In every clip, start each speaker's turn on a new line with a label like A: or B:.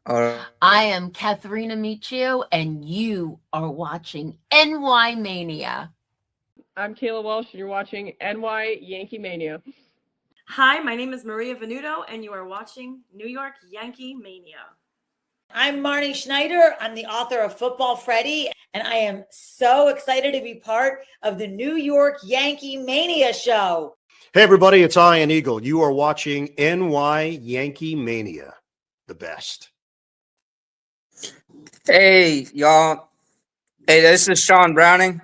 A: I am Katharina Michio, and you are watching NYMania.
B: I'm Kayla Welsh, and you're watching Yankee Mania.
C: Hi, my name is Maria Venuto, and you are watching New York Yankee Mania.
D: I'm Marnie Schneider. I'm the author of Football Freddy, and I am so excited to be part of the New York Yankee Mania show.
E: Hey, everybody, it's Ian Eagle. You are watching NY Yankee Mania, the best.
F: Hey, y'all. Hey, this is Sean Browning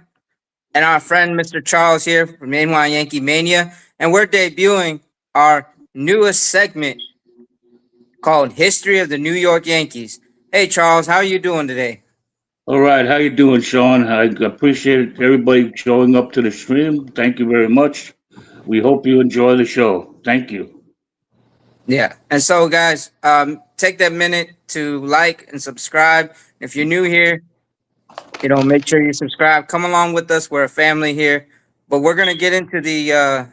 F: and our friend Mr. Charles here from NY Yankee Mania, and we're debuting our newest segment called History of the New York Yankees. Hey, Charles, how are you doing today?
G: All right, how you doing, Sean? I appreciate everybody showing up to the stream. Thank you very much. We hope you enjoy the show. Thank you.
F: Yeah, and so, guys, take that minute to like and subscribe. If you're new here, make sure you subscribe. Come along with us. We're a family here. But we're gonna get into the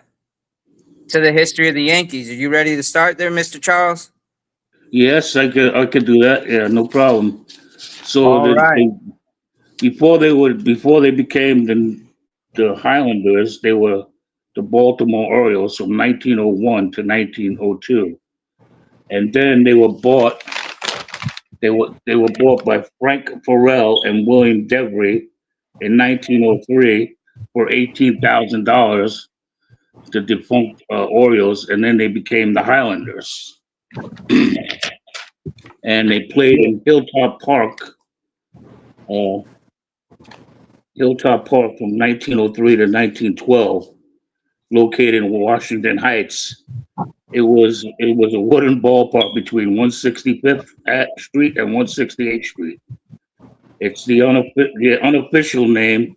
F: history of the Yankees. Are you ready to start there, Mr. Charles?
G: Yes, I could do that. Yeah, no problem. So
F: All right.
G: before they became the Highlanders, they were the Baltimore Orioles from 1901 to 1902, and then they were bought. They were bought by Frank Farrell and William Devery in 1903 for $18,000. The defunct Orioles, and then they became the Highlanders. And they played in Hilltop Park from 1903 to 1912, located in Washington Heights. It was a wooden ballpark between 165th Street and 168th Street. It's the unofficial name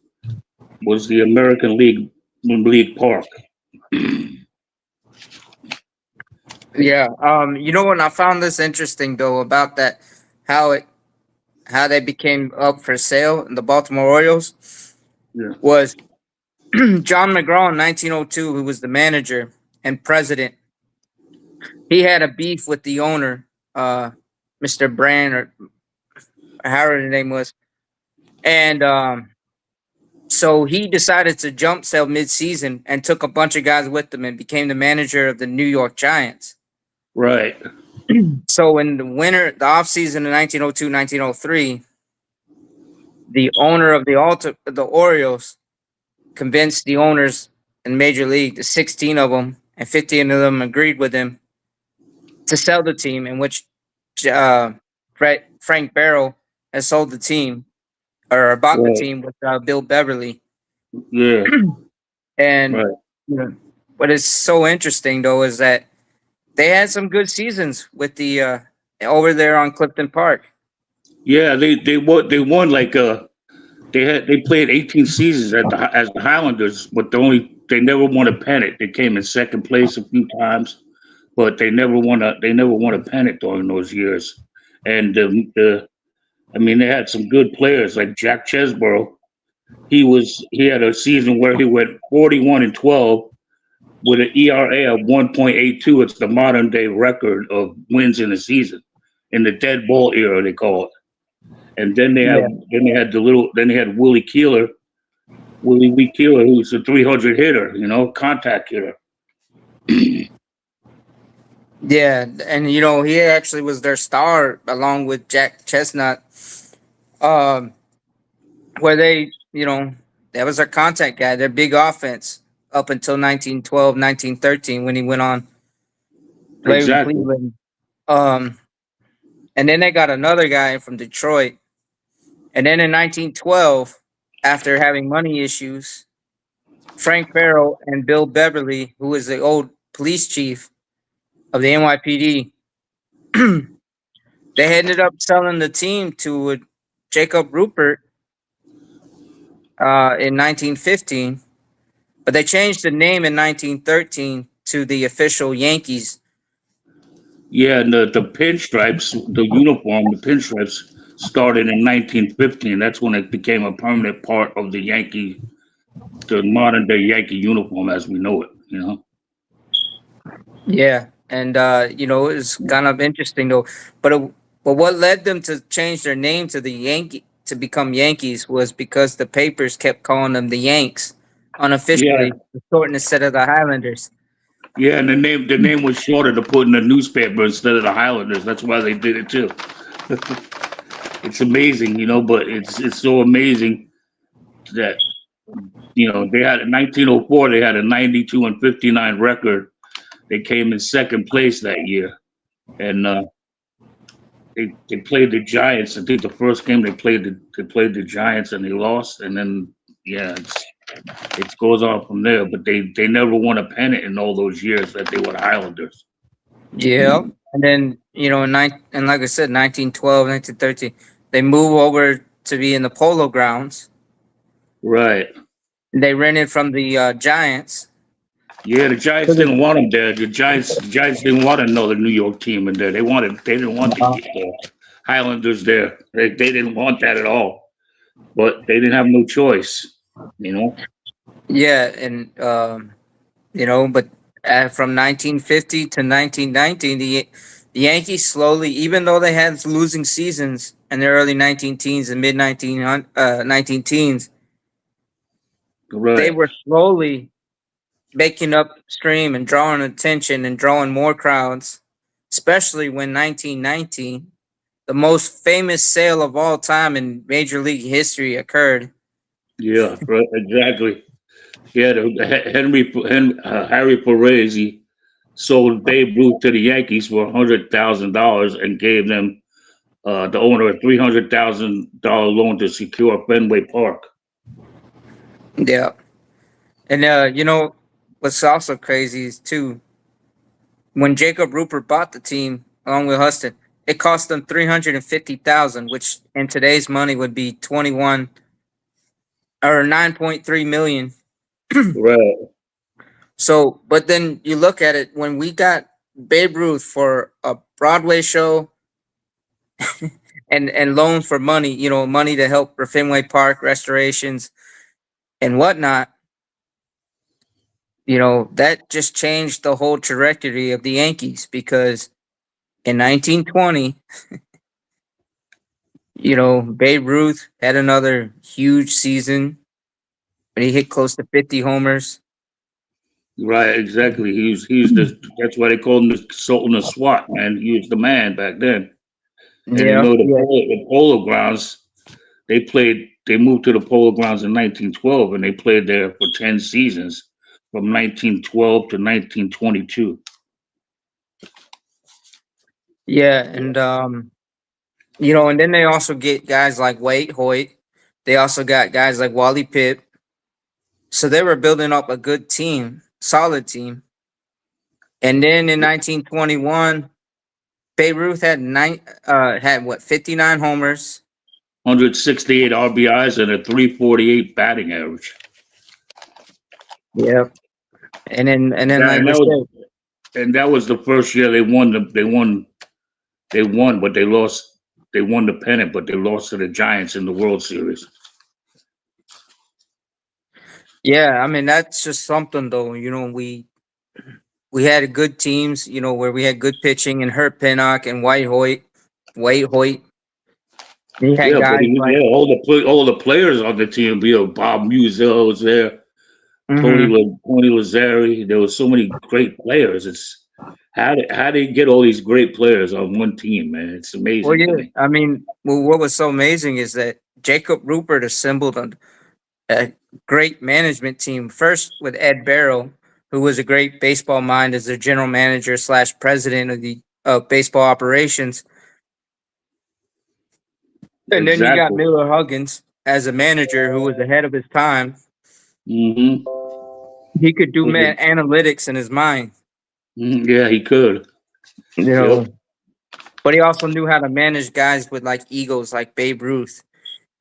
G: was the American League Park.
F: Yeah. You know what? I found this interesting though about that, how they became up for sale in the Baltimore Orioles.
G: Yeah.
F: Was John McGraw in 1902, who was the manager and president. He had a beef with the owner, Mr. Brand, or however the name was, and so he decided to jump sale mid-season and took a bunch of guys with him and became the manager of the New York Giants.
G: Right.
F: So in the offseason of 1902-1903, the owner of the Orioles convinced the owners in Major League, the 16 of them, and 15 of them agreed with him to sell the team, in which Frank Barrow has sold the team, or bought the team with Bill Beverly.
G: Yeah.
F: And what is so interesting though is that they had some good seasons with the over there on Clifton Park.
G: Yeah, they won like they played 18 seasons as the Highlanders, but they never won a pennant. They came in second place a few times, but they never won a pennant during those years. And they had some good players like Jack Chesborough. He had a season where he went 41-12 with an ERA of 1.82. It's the modern day record of wins in a season in the dead ball era, they call it. And then they had Willie Keeler, who's a 300 hitter, contact hitter.
F: Yeah, and he actually was their star along with Jack Chestnut. Where they, that was their contact guy, their big offense up until 1912, 1913 when he went on play with Cleveland. And then they got another guy from Detroit. And then in 1912, after having money issues, Frank Farrell and Bill Beverly, who was the old police chief of the NYPD, they ended up selling the team to Jacob Rupert in 1915, but they changed the name in 1913 to the official Yankees.
G: Yeah, and the pinstripes, the uniform, the pinstripes started in 1915. That's when it became a permanent part of the modern day Yankee uniform as we know it,
F: Yeah, and it's kind of interesting though. But But what led them to change their name to the Yankee to become Yankees was because the papers kept calling them the Yanks
G: Yeah,
F: unofficially, to shorten instead of the Highlanders.
G: yeah, and the name was shorter to put in the newspaper instead of the Highlanders. That's why they did it too. It's amazing, but it's so amazing that they had in 1904 they had a 92-59 record. They came in second place that year, and they played the Giants. I think the first game they played the Giants and they lost, and then yeah, it goes on from there. But they never won a pennant in all those years that they were the Highlanders.
F: Yeah. And then, and like I said, 1912, 1913, they move over to be in the Polo Grounds.
G: Right.
F: They rented from the Giants.
G: Yeah, the Giants didn't want them there. The Giants didn't want another New York team in there. They didn't want the Highlanders there. They didn't want that at all. But they didn't have no choice, you know.
F: Yeah, and but from 1950 to 1919, the Yankees slowly, even though they had losing seasons in the early 19 teens and mid 19 teens, they
G: Right.
F: were slowly making upstream and drawing attention and drawing more crowds, especially when 1919, the most famous sale of all time in Major League history, occurred.
G: Yeah, right, exactly. Yeah, Harry Perez, he sold Babe Ruth to the Yankees for $100,000 and gave them the owner a $300,000 loan to secure Fenway Park.
F: Yeah. And what's also crazy is too, when Jacob Rupert bought the team along with Huston, it cost them $350,000, which in today's money would be 21 or 9.3 million.
G: Right.
F: So, but then you look at it, when we got Babe Ruth for a Broadway show and loan for money, money to help for Fenway Park restorations and whatnot, that just changed the whole trajectory of the Yankees, because in 1920, Babe Ruth had another huge season when he hit close to 50 homers.
G: Right, exactly. That's why they called him the Sultan of SWAT, man. He was the man back then. And
F: Yeah, yeah,
G: the Polo Grounds, they moved to the Polo Grounds in 1912 and they played there for 10 seasons from 1912 to 1922.
F: yeah, and and then they also get guys like Wade Hoyt. They also got guys like Wally Pipp. So they were building up a good team, solid team. And then in 1921, Babe Ruth had what, 59 homers.
G: 168 RBIs and a 348 batting average.
F: Yep. And then
G: Yeah,
F: like
G: and
F: we said,
G: that was the first year they won, but they lost. They won the pennant, but they lost to the Giants in the World Series.
F: yeah, I mean that's just something though. We had good teams, where we had good pitching and Hurt Pinnock and White Hoyt. We had
G: Yeah, but
F: guys like
G: all the players on the team. Bob Musial was there.
F: Mhm.
G: Tony Lazzari. There were so many great players. It's how they get all these great players on one team, man. It's
F: Well,
G: amazing to
F: yeah.
G: me.
F: I mean, what was so amazing is that Jacob Rupert assembled a great management team. First with Ed Barrow, who was a great baseball mind as their general manager / president of the baseball operations. And then you got
G: Exactly.
F: Miller Huggins as a manager who was ahead of his time.
G: Mm-hmm.
F: He could do analytics in his mind,
G: Yeah, he could.
F: you
G: Yep.
F: know, but he also knew how to manage guys with like egos like Babe Ruth.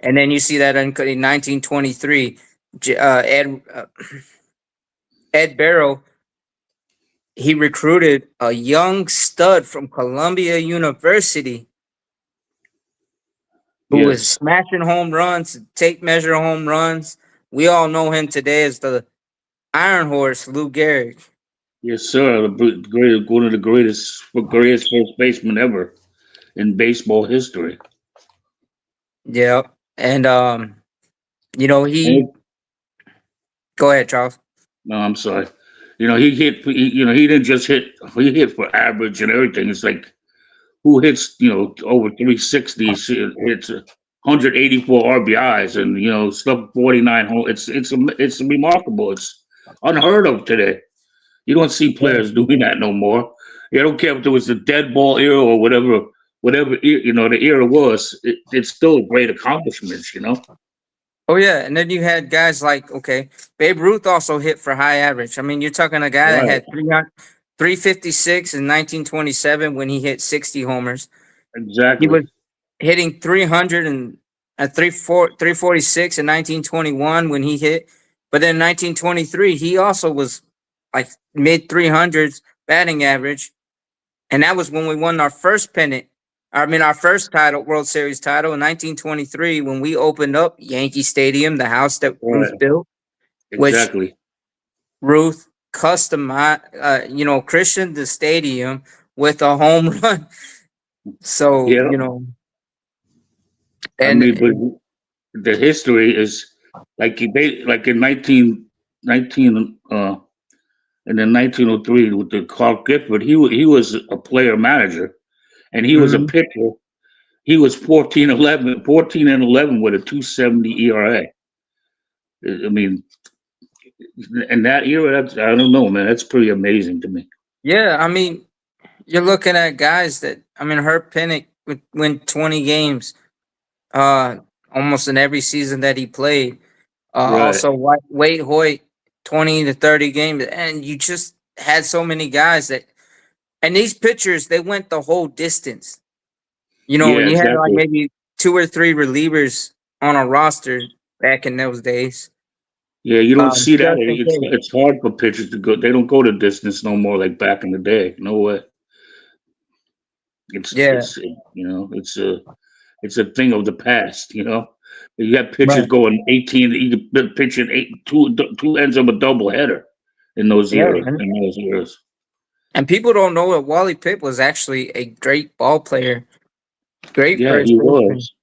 F: And then you see that in 1923, Ed Barrow, he recruited a young stud from Columbia University who was
G: Yes.
F: smashing home runs, tape measure home runs. We all know him today as the Iron Horse, Lou Gehrig.
G: Yes, sir. One of the greatest first basemen ever. in baseball history.
F: Yeah. And you know,
G: And,
F: go ahead, Charles.
G: no, I'm sorry. He hit. He didn't just hit. He hit for average and everything. It's like who hits over 360 hits 184 RBIs and stuff 49 home. It's remarkable. It's unheard of today. You don't see players doing that no more. I don't care if there was the dead ball era or whatever the era was. It's still a great accomplishment.
F: Oh yeah, and then you had guys like Babe Ruth also hit for high average. I mean, you're talking a guy that
G: Right.
F: had 356 in 1927 when he hit 60 homers. He
G: Exactly.
F: was hitting 300 and 346 in 1921 when he hit, but then 1923 he also was like mid 300s batting average, and that was when we won our first pennant. I mean, our first title, World Series title in 1923, when we opened up Yankee Stadium, the house that Ruth
G: Right.
F: built, which
G: Exactly.
F: Ruth customized, christened the stadium with a home run. So,
G: Yeah. I
F: and
G: mean, but the history is like in 1919 and then 1903 with the Clark Gifford. He was a player manager, and he was a
F: Mhm.
G: pitcher. He was 14-11 with a 2.70 ERA. I mean, in that era, I don't know, man. That's pretty amazing to me.
F: Yeah, I mean, you're looking at guys that Herb Pennock would win 20 games, uh, almost in every season that he played.
G: Right.
F: Also, Wade Hoyt, 20 to 30 games, and you just had so many guys and these pitchers they went the whole distance.
G: Yeah,
F: When you had like
G: exactly.
F: maybe two or three relievers on a roster back in those days.
G: Yeah, you don't see that.
F: Just in case.
G: It's hard for pitchers to go. They don't go the distance no more like back in the day. No way. It's
F: Yeah,
G: it's it's a thing of the past. You got pitchers
F: right.
G: going 18. You could pitch in two ends of a double header in those
F: Yeah,
G: years. In those years.
F: and people don't know that Wally Pipp was actually a great ball player, great
G: Yeah,
F: first
G: he
F: baseman.
G: was.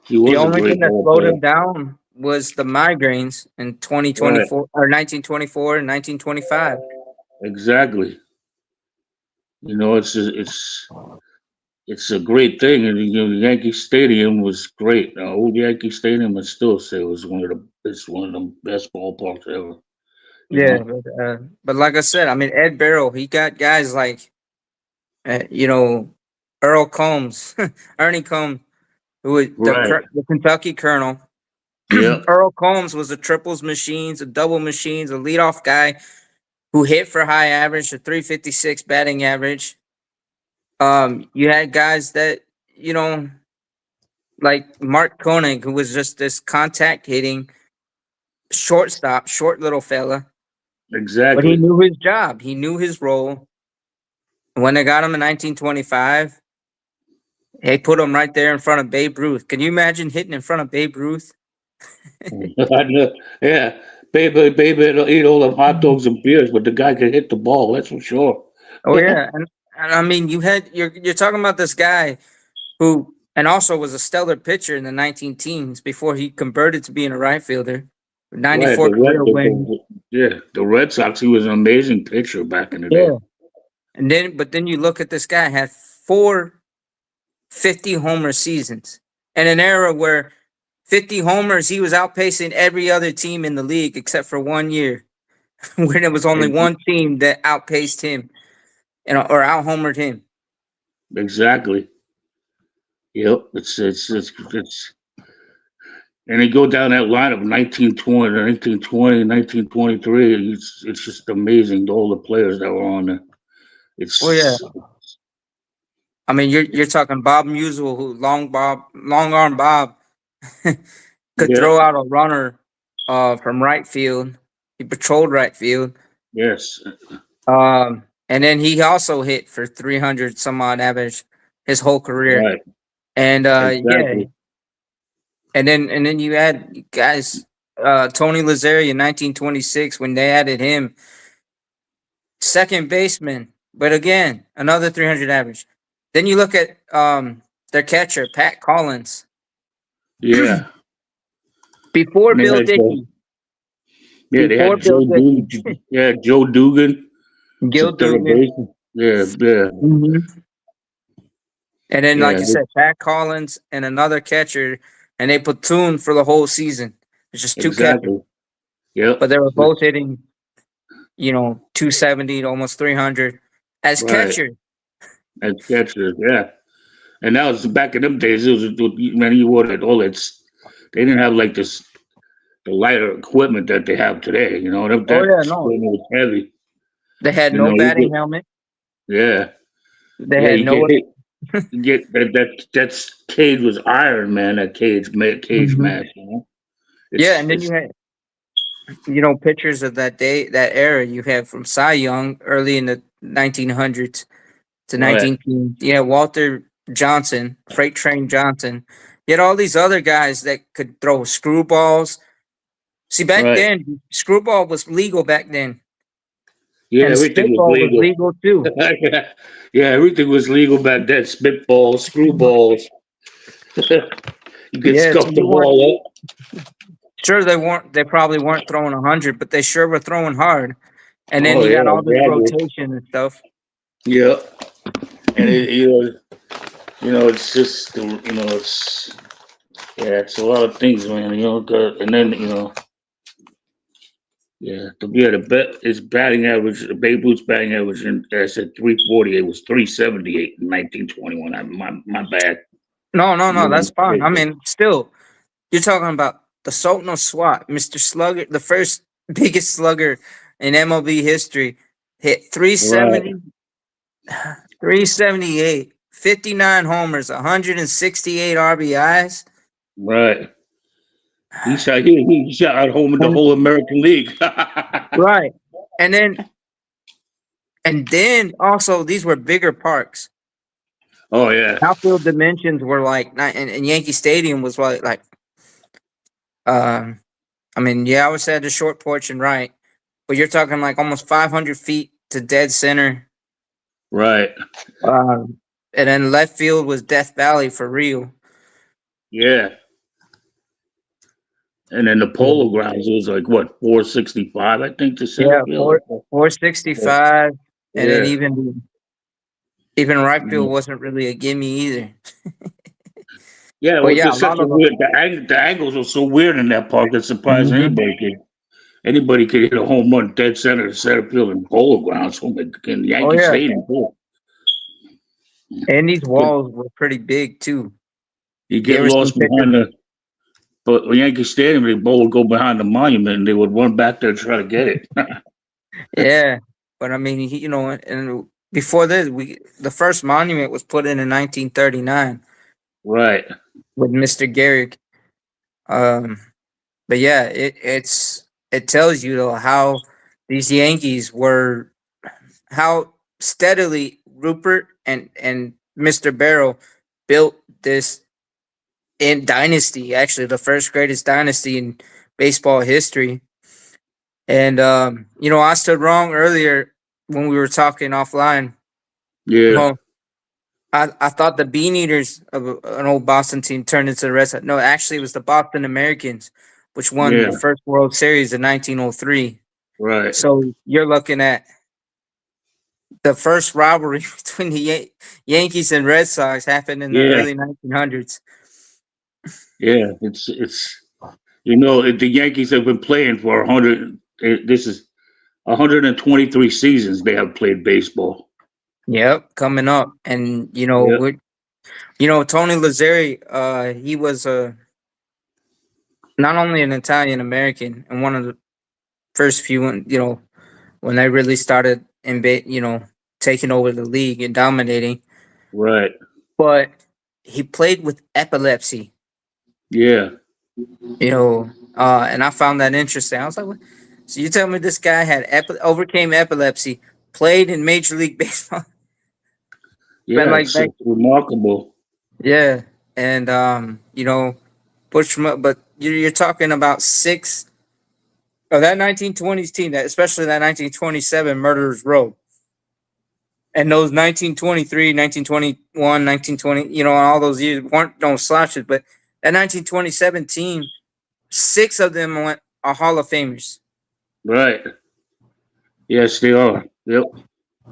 G: He
F: The
G: was a
F: only
G: great
F: thing that
G: ball
F: slowed
G: player.
F: him down was the migraines in
G: Right.
F: 2024 or 1924 and 1925.
G: Exactly. It's a great thing, and Yankee Stadium was great. Old Yankee Stadium, I still say was one of the best ballparks ever. You
F: Yeah,
G: know,
F: but like I said, I mean Ed Barrow, he got guys like Earl Combs, Ernie Combs, who was
G: right?
F: the Kentucky Colonel.
G: Yeah,
F: Earl Combs was a triples machines, a double machines, a leadoff guy who hit for high average, a 356 batting average. You had guys that like Mark Koenig, who was just this contact hitting shortstop, short little fella, but he
G: exactly.
F: knew his job. He knew his role. When they got him in 1925, they put him right there in front of Babe Ruth. Can you imagine hitting in front of Babe Ruth?
G: I know. Yeah, baby, it'll eat all the hot dogs and beers, but the guy can hit the ball. That's for sure.
F: Oh yeah, and I mean you're talking about this guy who and also was a stellar pitcher in the 19 teens before he converted to being a right fielder.
G: Right,
F: 94 career wins.
G: the Red Sox. He was an amazing pitcher back in the day.
F: Yeah. But then you look at this guy had 450 homer seasons in an era where 50 homers, he was outpacing every other team in the league except for 1 year when there was only
G: Ex-
F: one team that outpaced him or out-homered him.
G: Exactly. Yep. And they go down that line of 1920, 1920, 1923. It's just amazing all the players that were on there.
F: Oh yeah.
G: It's
F: I mean, you're
G: it's
F: talking Bob Musial, who long arm Bob, could
G: yeah,
F: throw out a runner from right field. He patrolled right field.
G: yes,
F: And then he also hit for 300 some odd average his whole career.
G: right,
F: And yeah,
G: exactly,
F: and then you had guys Tony Lazzeri in 1926 when they added him, second baseman, but again, another 300 average. Then you look at their catcher, Pat Collins,
G: Yeah.
F: before
G: And they
F: Bill
G: had
F: Dickey.
G: they
F: Before
G: had
F: Bill
G: Joe
F: Dickey.
G: Dugan. Yeah, Joe Dugan.
F: Gil
G: To third
F: Dugan.
G: base. Yeah, yeah,
F: And then, like
G: yeah.
F: you said, Pat Collins and another catcher, and they platooned for the whole season. It's just two catchers,
G: Exactly. Yep.
F: but they were both hitting, 270 to almost 300 as
G: Right.
F: catchers.
G: As catchers, yeah. And that was back in them days. It was man, you wanted all that. They didn't have like this the lighter equipment that they have today. You know,
F: Oh yeah,
G: that
F: no,
G: equipment was heavy.
F: they had
G: You
F: no
G: know,
F: batting helmet.
G: yeah,
F: They
G: yeah.
F: had
G: You get
F: no.
G: hit. You get that cage was iron, man. That cage
F: Mhm.
G: match. You know,
F: Yeah, and then
G: it's
F: you had pictures of that day, that era. You have from Cy Young early in the 1900s to
G: right,
F: 19. You had Walter Johnson, Freight Train Johnson. You had all these other guys that could throw screwballs. See, back
G: right.
F: then, screwball was legal back then,
G: Yeah,
F: and
G: everything was
F: spitball was
G: legal.
F: legal too.
G: Yeah, everything was legal back then. Spitballs, screwballs. You could
F: Yeah, so
G: scuff the
F: you weren't
G: ball up.
F: sure they weren't. They probably weren't throwing 100, but they sure were throwing hard. And then
G: Oh
F: you got
G: yeah,
F: all this
G: exactly.
F: rotation and stuff.
G: Yeah, and it's just it's it's a lot of things, man. And then to be at a bet, his batting average, Babe Ruth's batting average, I said 340. It was 378 in 1921. My bad.
F: No,
G: Yeah,
F: that's fine. I mean, still, you're talking about the Sultan of SWAT, Mr. Slugger, the first biggest slugger in MLB history, hit
G: right,
F: 378, 59 homers, 168 RBIs.
G: right. He shot out home in the
F: And
G: whole American League.
F: right. And then also these were bigger parks.
G: Oh yeah,
F: Outfield dimensions were like, and Yankee Stadium was like I mean, yeah, I would say the short porch and right, but you're talking like almost 500 feet to dead center.
G: right.
F: And then left field was Death Valley for real.
G: Yeah. And then the Polo Grounds was like what 465, I think, the center
F: Yeah,
G: field.
F: 465, and then
G: Yeah.
F: even right field
G: Mhm.
F: wasn't really a gimme either.
G: Yeah, it
F: But
G: was
F: yeah, a
G: just such
F: lot
G: a
F: of them.
G: weird. The angles were so weird in that park. It surprised
F: Mhm.
G: anybody could hit a home run dead center field in Polo Grounds. Oh my God, in
F: Oh
G: Yankee
F: yeah,
G: Stadium too.
F: and these walls were pretty big too.
G: You
F: You
G: get
F: ever seen
G: lost
F: pictures?
G: behind but Yankee Stadium, they both would go behind the monument and they would run back there to try to get it.
F: Yeah, but I mean, and before this, the first monument was put in 1939
G: Right.
F: with Mr. Garrick. Um, but yeah, it tells you though how these Yankees were, how steadily Rupert and Mr. Barrow built this in dynasty, actually the first greatest dynasty in baseball history. And I stood wrong earlier when we were talking offline.
G: Yeah.
F: Well, I thought the Bean Eaters of an old Boston team turned into the Red Sox. No, actually, it was the Boston Americans, which won
G: Yeah.
F: the first World Series in 1903.
G: Right.
F: So you're looking at the first rivalry between the Yankees and Red Sox happened in the
G: Yeah.
F: early 1900s.
G: Yeah. The Yankees have been playing for 100. This is 123 seasons they have played baseball.
F: Yep, coming up, and
G: Yep.
F: Tony Lazzeri, he was not only an Italian American and one of the first few, when they really started taking over the league and dominating,
G: Right.
F: but he played with epilepsy,
G: Yeah.
F: and I found that interesting. I was like, what? So you tell me this guy had overcame epilepsy, played in Major League Baseball,
G: Yeah.
F: like
G: It's remarkable.
F: yeah, and but you're talking about six of that 1920s team, that especially that 1927 Murderers Row. And those 1923, 1921, 1920, you know, all those years weren't no slouches. But that 1927 team, 6 of them are Hall of Famers.
G: Right. Yes, they are. Yep.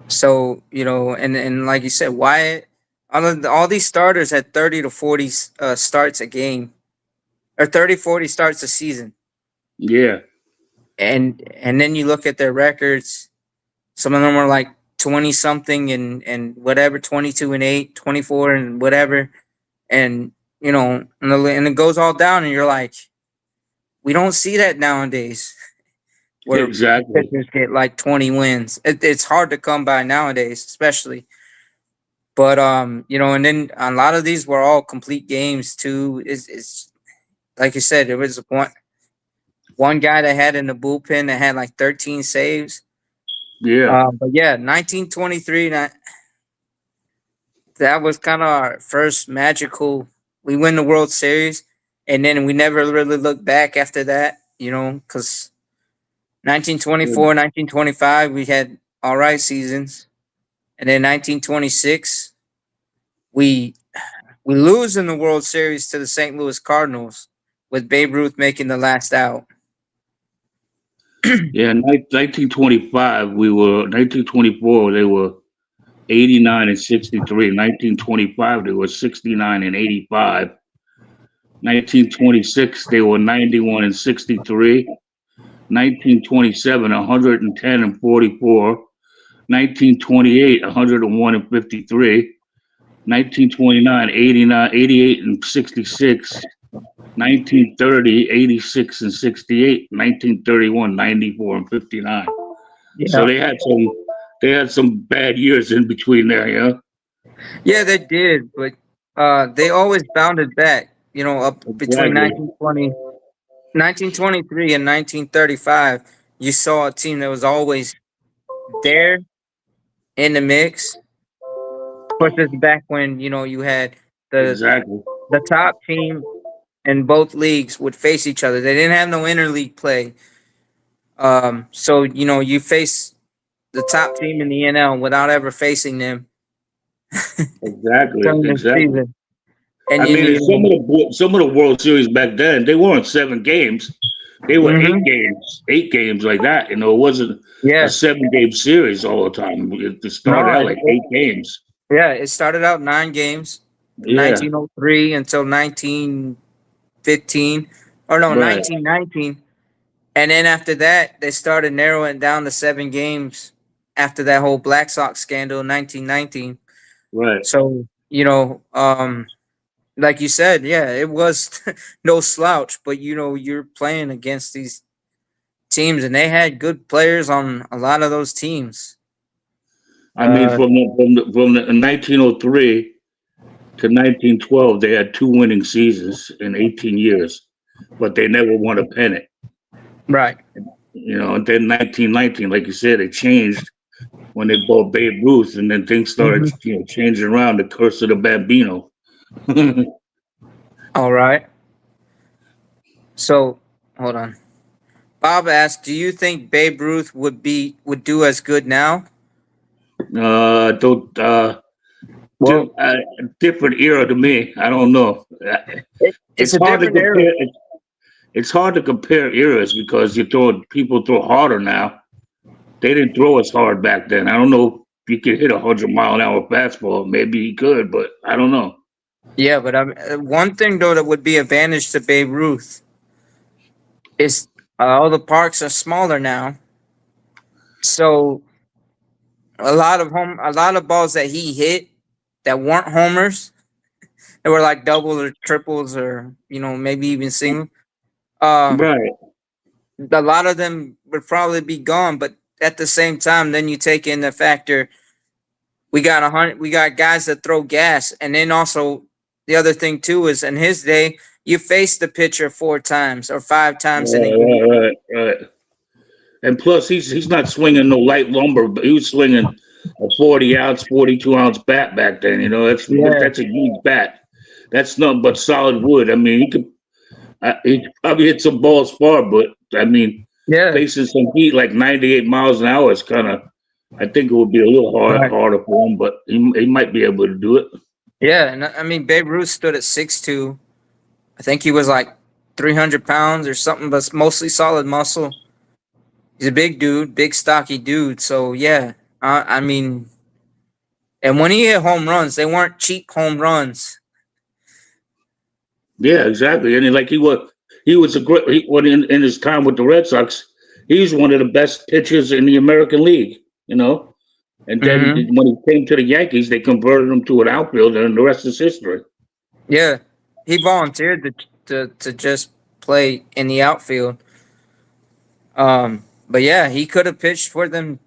F: So, you know, and like you said, Wyatt, all these starters had 30 to 40 starts a game, or 30, 40 starts a season.
G: Yeah.
F: And then you look at their records, some of them are like 20 something and whatever, 22 and 8, 24 and whatever. And, you know, and it goes all down and you're like, we don't see that nowadays. Where
G: Exactly.
F: pitchers get like 20 wins. It's hard to come by nowadays, especially. But you know, and then a lot of these were all complete games too. It's like you said, there was one guy that had in the bullpen that had like 13 saves.
G: Yeah.
F: But yeah, 1923. That was kind of our first magical. We win the World Series, and then we never really looked back after that. You know, because 1924, 1925, we had all right seasons. And then 1926, we lose in the World Series to the St. Louis Cardinals with Babe Ruth making the last out.
G: Yeah, 1925, 1924, they were 89 and 63. 1925, they were 69 and 85. 1926, they were 91 and 63. 1927, 110 and 44. 1928, 101 and 53. 1929, 88 and 66. 1930, 86 and 68. 1931, 94 and 59.
F: Yeah.
G: So they had some bad years in between there, yeah.
F: Yeah, they did, but they always bounded back. You know, up between 1923 and 1935, you saw a team that was always there in the mix. Of course, this is back when, you know, you had
G: Exactly.
F: the top team in both leagues would face each other. They didn't have no interleague play. So, you know, you face the top team in the NL without ever facing them.
G: Exactly.
F: during the
G: Exactly.
F: season. And
G: I mean, some of the World Series back then, they weren't 7 games. They were
F: Mhm.
G: 8 games like that. You know, it wasn't
F: Yeah.
G: a 7-game series all the time. It started out like 8 games.
F: Yeah, it started out 9 games,
G: Yeah.
F: 1903 until 1915, or no,
G: Right.
F: 1919. And then after that, they started narrowing down to 7 games after that whole Black Sox scandal in 1919.
G: Right.
F: So, you know, like you said, yeah, it was no slouch, but, you know, you're playing against these teams, and they had good players on a lot of those teams.
G: I mean, from 1903 to 1912, they had 2 winning seasons in 18 years, but they never won a pennant.
F: Right.
G: You know, and then 1919, like you said, it changed when they bought Babe Ruth, and then things started, you know, changing around. The curse of the Bambino.
F: All right. So, hold on. Bob asked, "Do you think Babe Ruth would do as good now?"
G: Don't different era to me. I don't know.
F: It's
G: It's
F: a
G: hard to
F: different
G: compare.
F: era.
G: It's hard to compare eras because people throw harder now. They didn't throw as hard back then. I don't know if you could hit 100-mile-an-hour fastball. Maybe he could, but I don't know.
F: Yeah, but one thing though that would be advantage to Babe Ruth is all the parks are smaller now, so a lot of balls that he hit that weren't homers, that were like doubles or triples or, you know, maybe even single.
G: Right.
F: A lot of them would probably be gone, but at the same time, then you take in the factor we got guys that throw gas, and then also the other thing too is in his day you face the pitcher 4 times or 5 times in a game.
G: Right. And plus, he's not swinging no light lumber, but he was swinging a 40-ounce, 42-ounce bat back then. You know, that's a huge bat. That's nothing but solid wood. I mean, he probably hit some balls far, but I mean, facing some heat like 98 miles an hour is kind of I think it would be a little
F: Right.
G: harder for him, but he might be able to do it.
F: Yeah, and I mean Babe Ruth stood at 6'2". I think he was like 300 pounds or something, but mostly solid muscle. He's a big dude, big stocky dude. So yeah, I mean, and when he hit home runs, they weren't cheap home runs.
G: Yeah, exactly. And he was a great when in his time with the Red Sox, he's one of the best pitchers in the American League. And then
F: Hmm.
G: when he came to the Yankees, they converted him to an outfielder, and the rest is history.
F: Yeah, he volunteered to just play in the outfield. But yeah, he could have pitched for them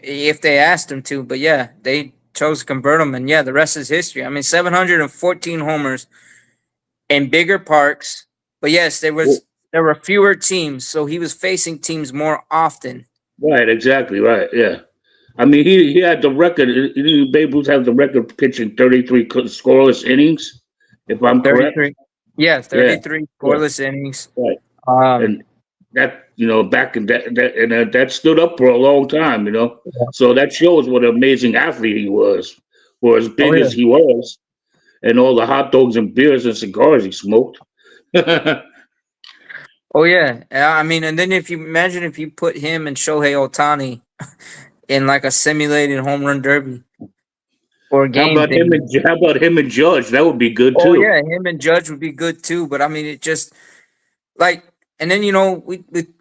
F: if they asked him to. But yeah, they chose to convert him, and yeah, the rest is history. I mean, 714 homers in bigger parks. But yes, there were fewer teams, so he was facing teams more often.
G: Right, exactly, right, yeah. I mean, he had the record. Babe Ruth had the record pitching 33 scoreless innings, if I'm correct.
F: 33. Yeah,
G: Yeah,
F: 33
G: yeah,
F: scoreless innings.
G: right.
F: Um,
G: And that back in that stood up for a long time. So that shows what an amazing athlete he was, for as
F: oh
G: big
F: yeah.
G: as he was, and all the hot dogs and beers and cigars he smoked.
F: Oh yeah. I mean, and then if you imagine if you put him and Shohei Ohtani in like a simulated home run derby or a game thing.
G: How about him and Judge? That would be good
F: Oh
G: too.
F: yeah, him and Judge would be good too. But I mean, it just like, and then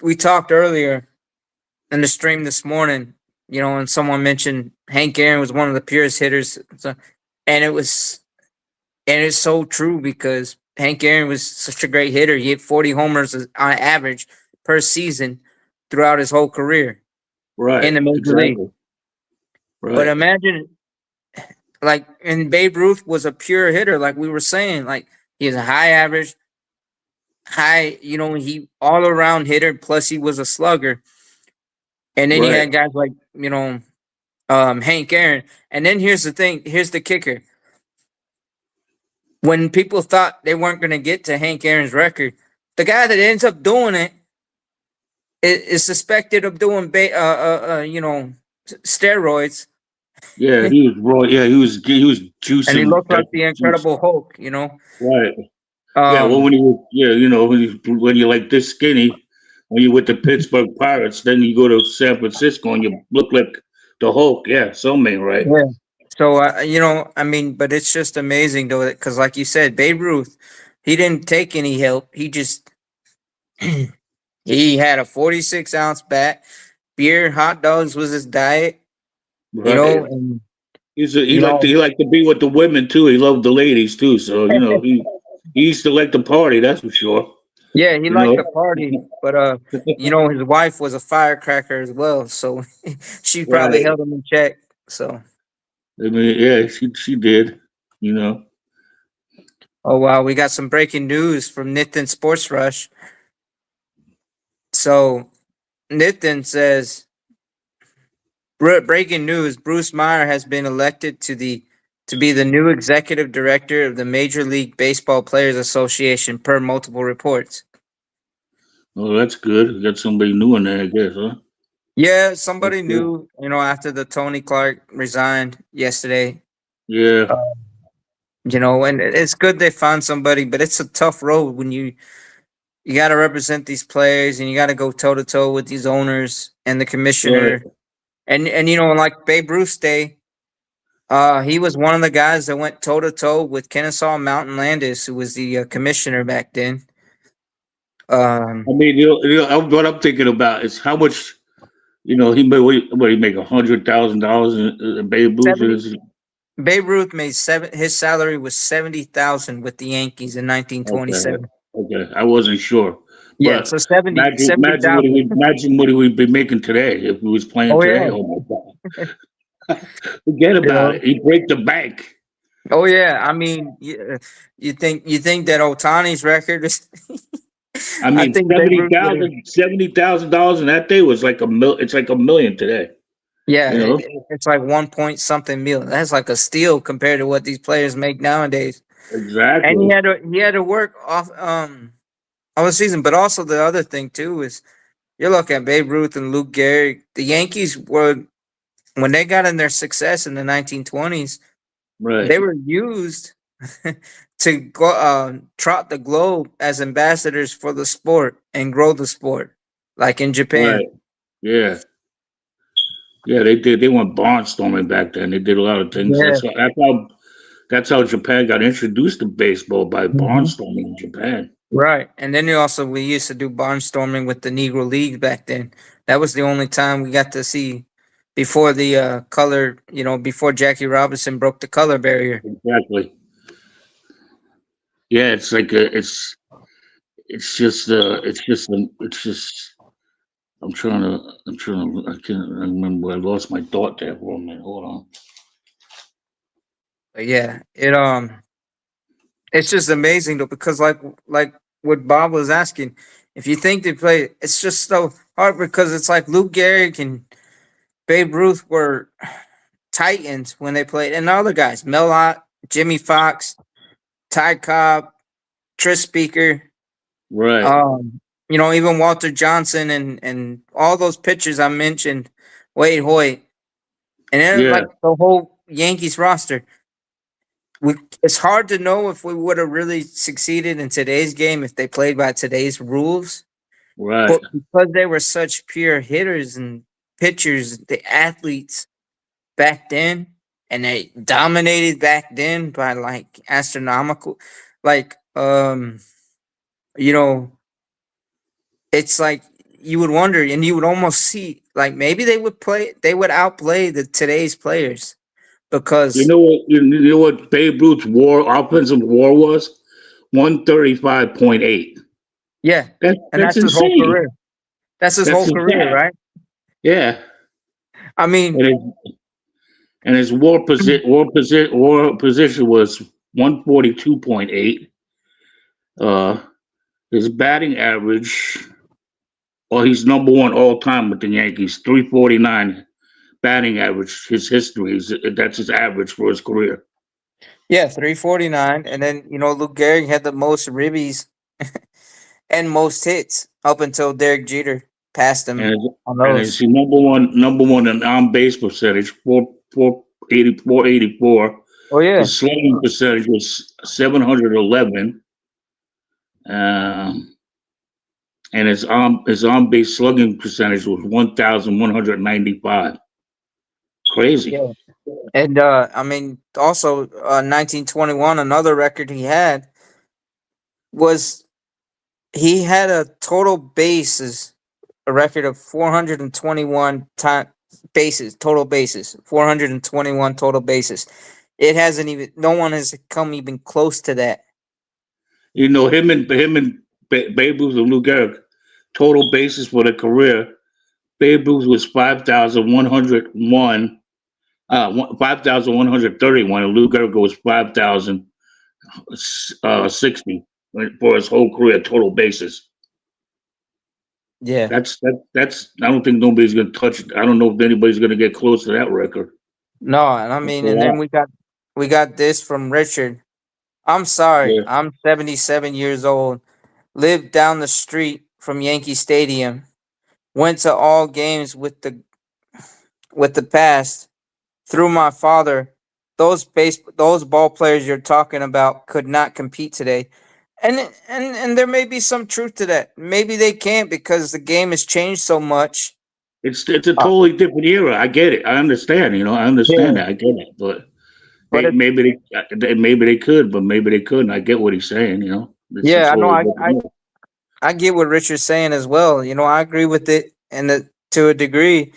F: we talked earlier in the stream this morning, and someone mentioned Hank Aaron was one of the purest hitters, and it's so true because Hank Aaron was such a great hitter. He hit 40 homers on average per season throughout his whole career in
G: Right,
F: the major league.
G: exactly.
F: But
G: Right,
F: imagine, like, and Babe Ruth was a pure hitter, like we were saying. Like, he was a high average, he all around hitter. Plus, he was a slugger. And then you
G: right.
F: had guys like Hank Aaron. And then here's the thing. Here's the kicker. When people thought they weren't going to get to Hank Aaron's record, the guy that ends up doing it is suspected of doing steroids.
G: Yeah, he was raw. Yeah, he was juicing.
F: And he looked like the
G: juice.
F: Incredible Hulk,
G: Right. Yeah. Well, when you're like this skinny, when you're with the Pittsburgh Pirates, then you go to San Francisco and you look like the Hulk. Yeah, something right.
F: Yeah. So, I mean, but it's just amazing, though, because like you said, Babe Ruth, he didn't take any help. He just, he had a 46-ounce bat. Beer, hot dogs was his diet,
G: Right.
F: and,
G: He liked to be with the women too. He loved the ladies too. So he used to like to party. That's for sure.
F: yeah, he
G: You
F: liked
G: know.
F: to party, but, his wife was a firecracker as well. So she probably
G: Right.
F: held him in check. So,
G: I mean, yeah, she did.
F: oh, wow. We got some breaking news from Nitin Sports Rush. So, Nitin says, breaking news: Bruce Meyer has been elected to be the new executive director of the Major League Baseball Players Association, per multiple reports.
G: Oh, that's good. We got somebody new in there, I guess, huh?
F: Yeah, somebody
G: That's
F: new. After the Tony Clark resigned yesterday.
G: Yeah.
F: And it's good they found somebody, but it's a tough road when you got to represent these players and you got to go toe to toe with these owners and the commissioner.
G: Right.
F: And like Babe Ruth's day, he was one of the guys that went toe to toe with Kennesaw Mountain Landis, who was the commissioner back then.
G: I mean, what I'm thinking about is how much, he made. What he make $100,000 in Babe Ruth?
F: Babe Ruth made his salary was $70,000 with the Yankees in 1927.
G: Okay, I wasn't sure.
F: Yeah,
G: But
F: so 70,000.
G: imagine what he would be making today if he was playing today.
F: Yeah.
G: Oh my God! Forget about it. He break the bank.
F: Oh yeah, I mean, you think that Ohtani's record is?
G: I mean, $70,000 in that day was like It's like $1 million today.
F: Yeah, it's like 1 point something million. That's like a steal compared to what these players make nowadays.
G: Exactly.
F: And he had to work off the season, but also the other thing too is you're looking at Babe Ruth and Luke Gehrig. The Yankees were when they got in their success in the 1920s,
G: Right.
F: they were used to go trot the globe as ambassadors for the sport and grow the sport, like in Japan.
G: Right. Yeah. Yeah, they did. They went barnstorming back then. They did a lot of things.
F: Yeah.
G: That's how Japan got introduced to baseball, by
F: Mhm.
G: barnstorming in Japan.
F: Right. And then we used to do barnstorming with the Negro League back then. That was the only time we got to see before the color, before Jackie Robinson broke the color barrier.
G: Exactly. Yeah, it's like it's just. I can't remember. I lost my thought there for a minute. Hold on.
F: But yeah, it's just amazing though, because like what Bob was asking, if you think they play, it's just so hard because it's like Lou Gehrig and Babe Ruth were titans when they played, and other guys, Mel Ott, Jimmy Fox, Ty Cobb, Tris Speaker,
G: Right.
F: even Walter Johnson and all those pitchers I mentioned, Wade Hoyt, and then
G: Yeah.
F: like the whole Yankees roster. It's hard to know if we would have really succeeded in today's game if they played by today's rules.
G: Right.
F: But because they were such pure hitters and pitchers, the athletes back then, and they dominated back then by like astronomical, like it's like you would wonder, and you would almost see like maybe they would outplay the today's players because
G: You know what Babe Ruth's offensive WAR was? 135.8.
F: yeah, and
G: That's
F: that's his whole
G: insane.
F: career. That's his
G: That's
F: whole career,
G: insane.
F: right?
G: Yeah.
F: I mean,
G: And his war position was 142.8. His batting average, he's number one all time with the Yankees, 349 batting average. His history that's his average for his career.
F: yeah, 349, and then Lou Gehrig had the most ribbies and most hits up until Derek Jeter passed him on
G: And
F: those.
G: his number one in on base percentage, 484.
F: Oh yeah,
G: His slugging percentage was 711. And his on base slugging percentage was 1,195. Crazy.
F: yeah. And I mean, also 1921, another record he had was he had a total bases, a record of 421 bases, total bases, 421 total bases. It hasn't even, no one has come even close to that.
G: Him and Babe Ruth and Lou Gehrig, total bases for their career. Babe Ruth was 5,101, 5,131, and Lou Gehrig was 5,060 for his whole career total bases.
F: Yeah.
G: That's I don't think nobody's gonna touch it. I don't know if anybody's gonna get close to that record.
F: No, and I mean, and then we got this from Richard. I'm sorry,
G: Yeah.
F: I'm 77 years old. Lived down the street from Yankee Stadium. Went to all games with the past. Through my father, those ball players you're talking about could not compete today. And there may be some truth to that. Maybe they can't because the game has changed so much.
G: It's a totally different era. I get it. I understand. I understand that. I get it. But maybe they could, but maybe they couldn't. I get what he's saying.
F: Yeah, I know. I get what Richard's saying as well. I agree with it, and to a degree.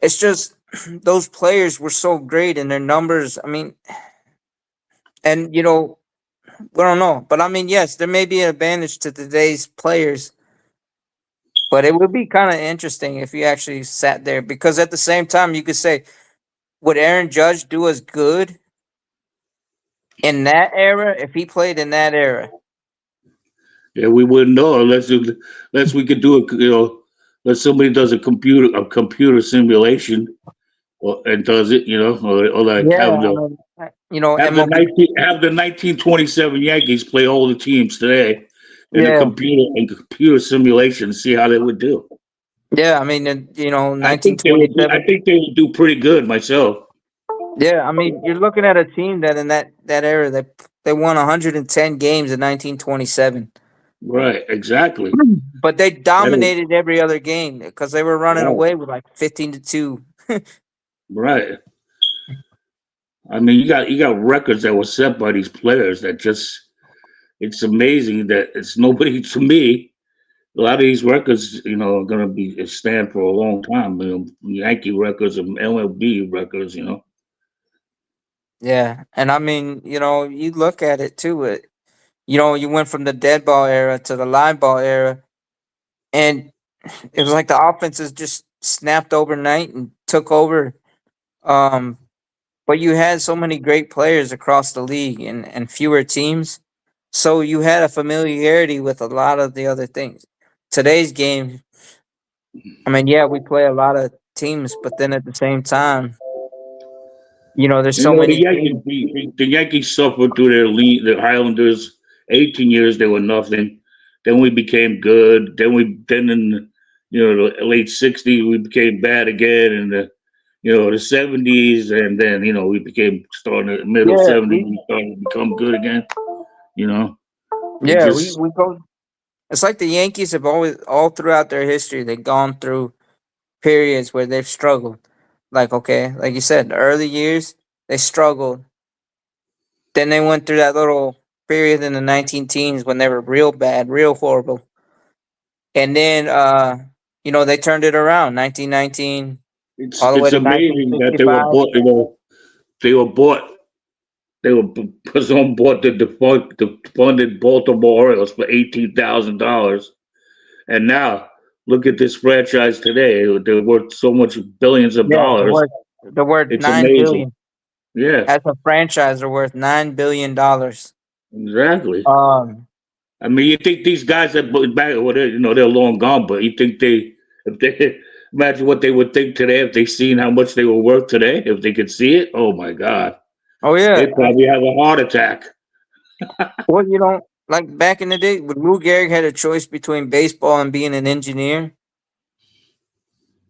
F: It's just those players were so great, and their numbers. I mean, and we don't know, but I mean, yes, there may be an advantage to today's players. But it would be kind of interesting if you actually sat there, because at the same time, you could say, would Aaron Judge do as good in that era if he played in that era?
G: Yeah, we wouldn't know unless we could do unless somebody does a computer simulation, and does it, or like have the have the 1927 Yankees play all the teams today in a computer simulation, see how they would do.
F: Yeah, I mean, you know,
G: I think they would. I
F: 1927.
G: think they would do pretty good myself.
F: Yeah, I mean, you're looking at a team that in that era they won 110 games in 1927,
G: Right. Exactly.
F: but they
G: That is
F: dominated every other game because they were running
G: right.
F: away with like 15-2.
G: Right. I mean, you got records that were set by these players that just. It's amazing that it's nobody to me. A lot of these records, are going to be stand for a long time. Yankee records and MLB records.
F: Yeah, and I mean, you know, you look at it too. You know, you went from the dead ball era to the live ball era, and it was like the offenses just snapped overnight and took over. Um, but you had so many great players across the league and fewer teams, so you had a familiarity with a lot of the other things. Today's game, I mean, yeah, we play a lot of teams, but then at the same time, you know, there's so
G: The
F: many
G: Yankees,
F: teams.
G: the Yankees suffered through their lead. The Highlanders, 18 years they were nothing. Then we became good. Then in the late '60s we became bad again. In the '70s, and then we became starting in the middle
F: Yeah,
G: '70s. We started to become good again. You know, it just
F: we go. It's like the Yankees have always, all throughout their history, they've gone through periods where they've struggled. Like, okay, like you said, the early years, they struggled. Then they went through that little period in the 19 teens when they were real bad, real horrible. And then, you know, they turned it around, 1919,
G: it's
F: all the way
G: it's
F: to
G: amazing that they were
F: 1965.
G: bought. They were bought. They were someone bought the funded Baltimore Orioles for $18,000. And now, look at this franchise today. They're worth so much billions of
F: Yeah,
G: dollars.
F: the word
G: It's
F: 9
G: amazing.
F: billion.
G: Yeah,
F: As a franchise, are worth $9 billion.
G: exactly.
F: Um,
G: I mean, you think these guys that back, well, they're long gone, but you think if they, imagine what they would think today if they seen how much they were worth today, if they could see it. Oh my God,
F: oh
G: they
F: yeah,
G: probably have a heart attack.
F: well, you know, like back in the day, when Lou Gehrig had a choice between baseball and being an engineer,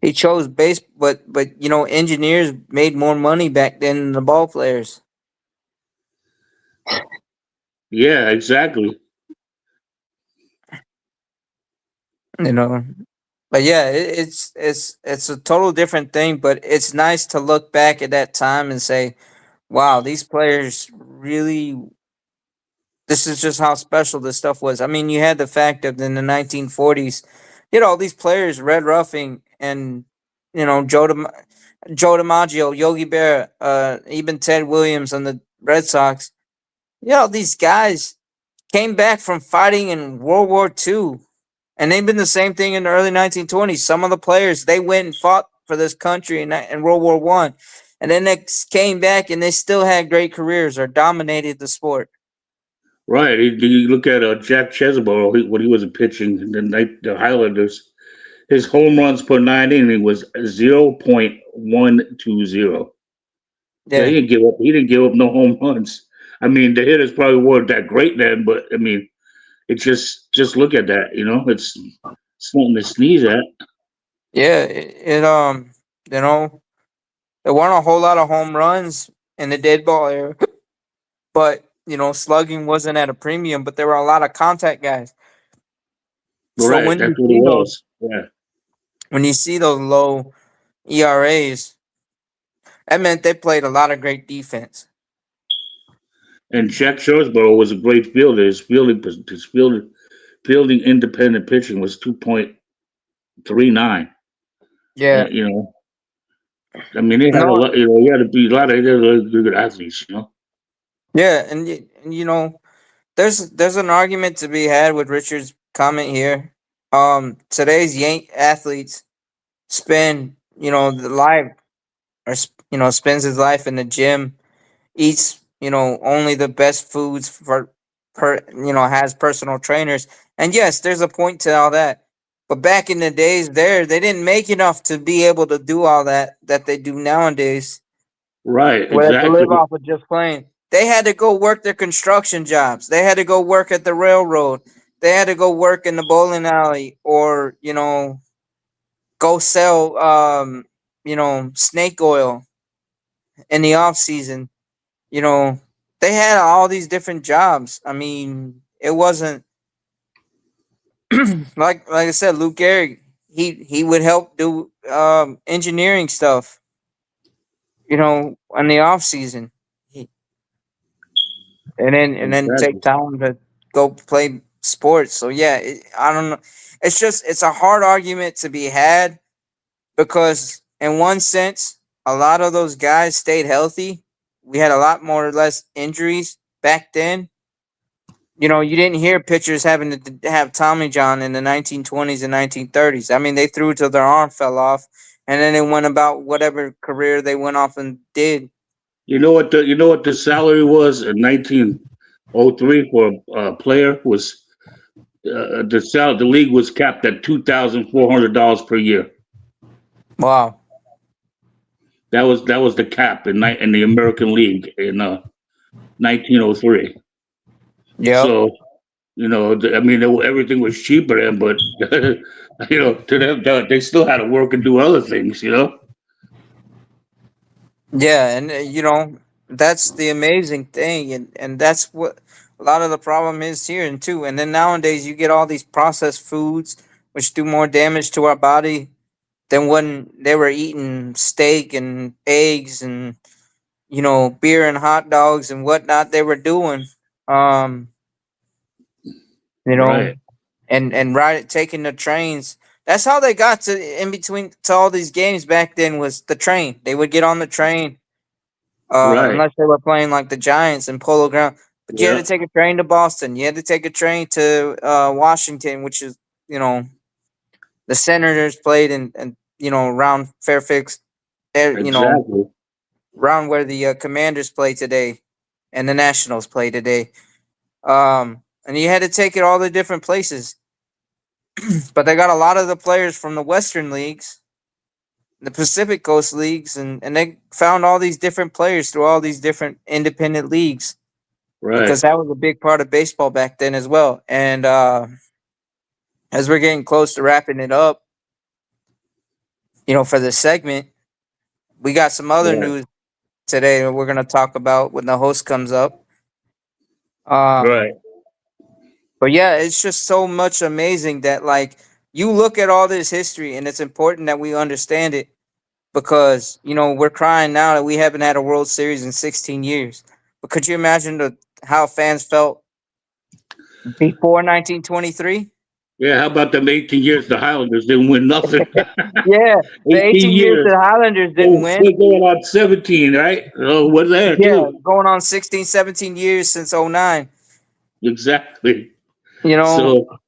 F: he chose base. But you know, engineers made more money back then than the ball players.
G: Yeah, exactly.
F: You know, but yeah, it's a total different thing. But it's nice to look back at that time and say, "Wow, these players really." This is just how special this stuff was. I mean, you had the fact of in the 1940s, you know, all these players, Red Ruffing and you know Joe DiMaggio, Yogi Berra, even Ted Williams on the Red Sox. You know, these guys came back from fighting in World War II, and they've been the same thing in the early 1920s. Some of the players they went and fought for this country in World War One, and then they came back and they still had great careers or dominated the sport.
G: Right. You look at Jack Chesborough when he was pitching the Highlanders. His home runs per nine inning was 0.120. Yeah, he
F: Yeah,
G: didn't give up. He didn't give up no home runs. I mean, the hitters probably weren't that great then, but I mean, it's just look at that. It's something to sneeze at.
F: yeah. You know, there weren't a whole lot of home runs in the dead ball era, but you know, slugging wasn't at a premium. But there were a lot of contact guys. So
G: Right. That's what it was. Yeah.
F: when you see those low ERAs, that meant they played a lot of great defense.
G: And Jack Chesborough was a great fielder. His fielding independent pitching was 2.39.
F: Yeah.
G: You know, I mean, they had a
F: No.
G: lot. You had to be a lot of good athletes.
F: Yeah, and you know, there's an argument to be had with Richard's comment here. Today's Yank athletes spend you know the life you know spends his life in the gym, eats you know only the best foods for per you know has personal trainers, and yes, there's a point to all that. But back in the days, they didn't make enough to be able to do all that they do nowadays.
G: Right.
F: Where to live
G: Exactly.
F: off of just playing. They had to go work their construction jobs. They had to go work at the railroad. They had to go work in the bowling alley or, you know, go sell, snake oil in the off season. You know, they had all these different jobs. I mean, it wasn't like I said, Luke Gehrig. He would help do engineering stuff. In the off season, he, and then take
G: Exactly.
F: time to go play sports. So yeah, I don't know. It's a hard argument to be had because in one sense, a lot of those guys stayed healthy. We had a lot more or less injuries back then. You didn't hear pitchers having to have Tommy John in the 1920s and 1930s. I mean, they threw till their arm fell off, and then they went about whatever career they went off and did.
G: You know what the salary was in 1903 for a player was the league was capped at $2,400 per year.
F: Wow.
G: That was the cap in the American League in 1903.
F: Yep.
G: So I mean, everything was cheaper then, but to them they still had to work and do other things.
F: Yeah, and that's the amazing thing, and that's what a lot of the problem is here, and too. And then nowadays you get all these processed foods which do more damage to our body than when they were eating steak and eggs and beer and hot dogs and whatnot they were doing. Um, you know,
G: Right,
F: and taking the trains. That's how they got to in between to all these games back then was the train. They would get on the train,
G: right,
F: unless they were playing like the Giants in Polo Ground. But you had to
G: yeah,
F: take a train to Boston. You had to take a train to Washington, which is the Senators played and around Fairfax, there
G: exactly.
F: around where the Commanders play today, and the Nationals play today. And you had to take it all the different places. But they got a lot of the players from the Western leagues, the Pacific Coast leagues, and they found all these different players through all these different independent leagues because
G: Right.
F: that was a big part of baseball back then as well. And as we're getting close to wrapping it up, for this segment, we got some other
G: Right.
F: news today that we're going to talk about when the host comes up. Um,
G: Right.
F: but yeah, it's just so much amazing that like you look at all this history, and it's important that we understand it because we're crying now that we haven't had a World Series in 16 years. But could you imagine how fans felt before 1923?
G: Yeah. How about them 18 years the Highlanders didn't win nothing?
F: Yeah, the
G: 18
F: 18 years
G: years.
F: the Highlanders didn't
G: Oh,
F: win.
G: we're going on 17, right? Oh, we're there
F: Yeah,
G: too.
F: going on 16, 17 years since '09.
G: Exactly.
F: You know,
G: So,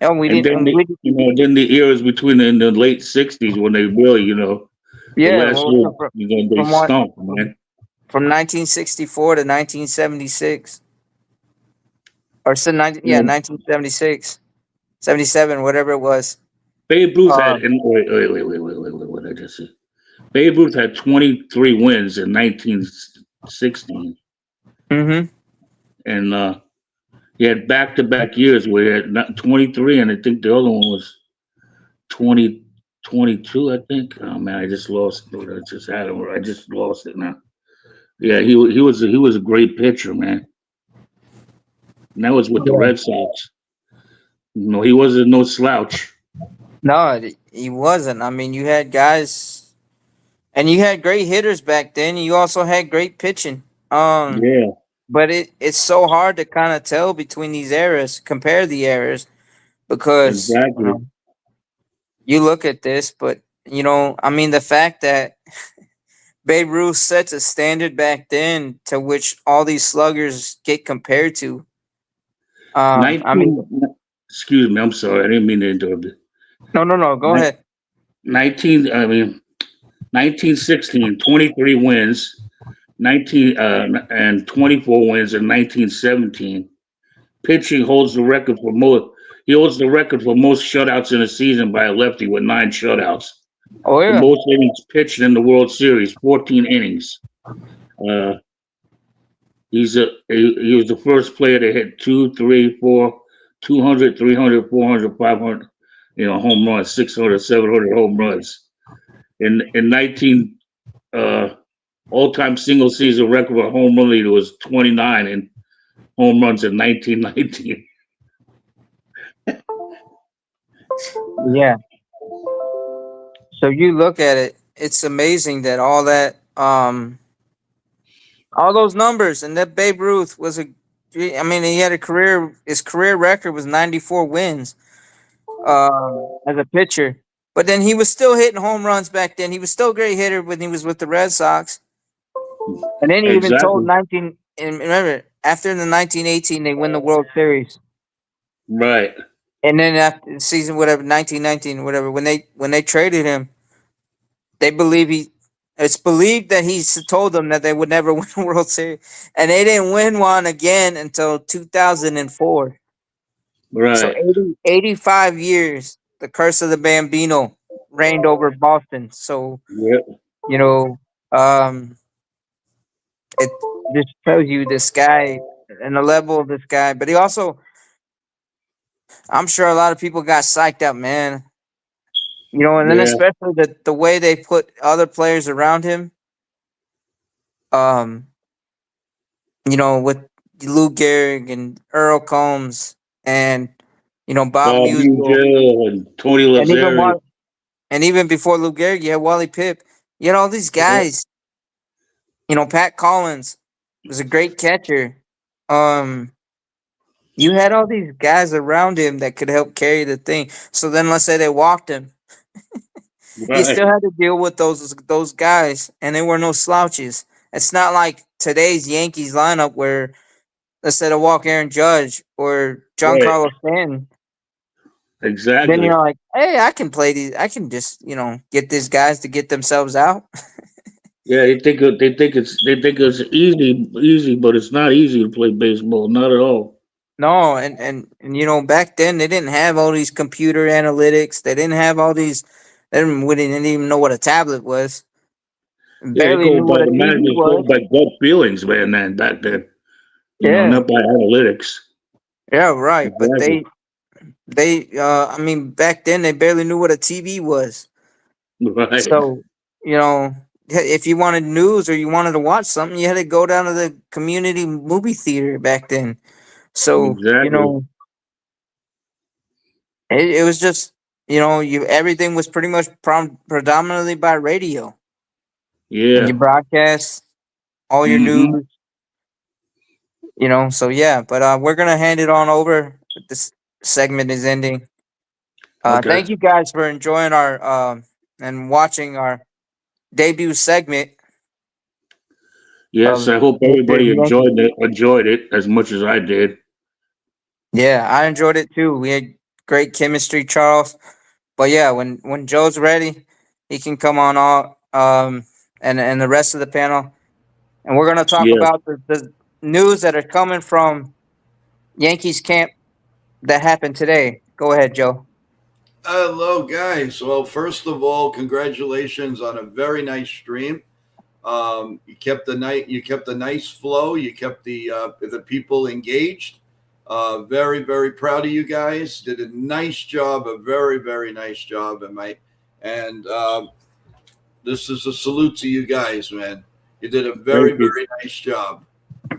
F: and we
G: and then
F: didn't.
G: then the eras between in the late 60s when they really, the
F: Yeah,
G: last
F: well,
G: year, they
F: from what
G: stunk, man.
F: from 1964 to 1976, or so 19, yeah,
G: And
F: 1976, 77, whatever it was.
G: Babe Ruth had,
F: Um,
G: and wait, what did I just say? Babe Ruth had 23 wins in 1916,
F: mm-hmm.
G: and he had back-to-back years where he had 23, and I think the other one was 2022. I think. Oh man, I just lost it. I just had him. I just lost it now. Yeah, he was a great pitcher, man. And that was with the
F: Yeah.
G: Red Sox. No, he wasn't no slouch.
F: No, he wasn't. I mean, you had guys, and you had great hitters back then. You also had great pitching.
G: Yeah,
F: But it's so hard to kind of tell between these eras, compare the eras, because
G: exactly.
F: you look at this, but I mean, the fact that Babe Ruth sets a standard back then to which all these sluggers get compared to. I mean,
G: 19. Excuse me. I'm sorry. I didn't mean to interrupt you.
F: no, go
G: Nin-
F: ahead.
G: 19. I mean, 1916, 23 wins. 19 and 24 wins in 1917. Pitching holds the record for most. He holds the record for most shutouts in a season by a lefty with 9 shutouts.
F: Oh
G: The
F: yeah,
G: most innings pitched in the World Series, 14 innings. Uh, he was the first player to hit 200, 300, 400, 500, home runs, 600, 700 home runs. In 19 all-time single season record for home run leader was 29 in home runs in 1919.
F: Yeah. So you look at it, it's amazing that all those numbers, and that Babe Ruth was I mean, he had his career record was 94 wins as a pitcher. But then he was still hitting home runs back then. He was still a great hitter when he was with the Red Sox. And then he even told
G: Exactly.
F: and remember, after the 1918, they win the World Series.
G: Right.
F: And then after the season, whatever, 1919, whatever, when they traded him, it's believed that he told them that they would never win a World Series. And they didn't win one again until 2004. So
G: Right.
F: 85 years, the curse of the Bambino reigned over Boston. So,
G: Yep.
F: It just shows you this guy and the level of this guy. But he also, I'm sure a lot of people got psyched out, man. And then
G: Yeah.
F: especially the way they put other players around him. Um, with Lou Gehrig and Earl Combs and Bob
G: Bob
F: Musial,
G: Musial and Tony
F: and
G: Lazzari.
F: even before Lou Gehrig, you had Wally Pipp. You had all these guys. Pat Collins was a great catcher. You had all these guys around him that could help carry the thing. So then let's say they walked him. You
G: Right.
F: still had to deal with those guys, and they were no slouches. It's not like today's Yankees lineup where let's say to walk Aaron Judge or
G: Right.
F: Giancarlo Stanton.
G: Exactly.
F: Then you're like, hey, I can play these. I can just get these guys to get themselves out.
G: Yeah, they think it's easy, but it's not easy to play baseball. Not at all.
F: No, and back then they didn't have all these computer analytics. They didn't have all these. We didn't even know what a tablet was.
G: Yeah, they
F: Barely
G: go
F: knew what
G: by
F: a
G: the
F: TV
G: managers go
F: was.
G: by gut feelings, man. Then back then,
F: Yeah,
G: not by analytics.
F: yeah, right. But
G: Exactly.
F: I mean, back then they barely knew what a TV was.
G: Right.
F: So, if you wanted news or you wanted to watch something, you had to go down to the community movie theater back then. So,
G: Exactly.
F: it was just, everything was pretty much predominantly by radio. And you
G: Yeah.
F: broadcast all your
G: Mm-hmm.
F: news, so yeah. But we're going to hand it on over. This segment is ending.
G: Okay.
F: Thank you guys for enjoying our and watching our debut segment.
G: Yes, I hope
F: Mr.
G: everybody
F: Yankee.
G: enjoyed it as much as I did.
F: Yeah, I enjoyed it too. We had great chemistry, Charles. But yeah, when Joe's ready, he can come on all and the rest of the panel. And we're gonna talk
G: Yeah.
F: about the news that are coming from Yankees camp that happened today. Go ahead, Joe.
H: Hello, guys. Well, first of all, congratulations on a very nice stream. You kept the nice flow. You kept the people engaged. Very, very proud of you guys. Did a nice job, a very, very nice job, and this is a salute to you guys, man. You did a very,
G: Thank you.
H: very nice job.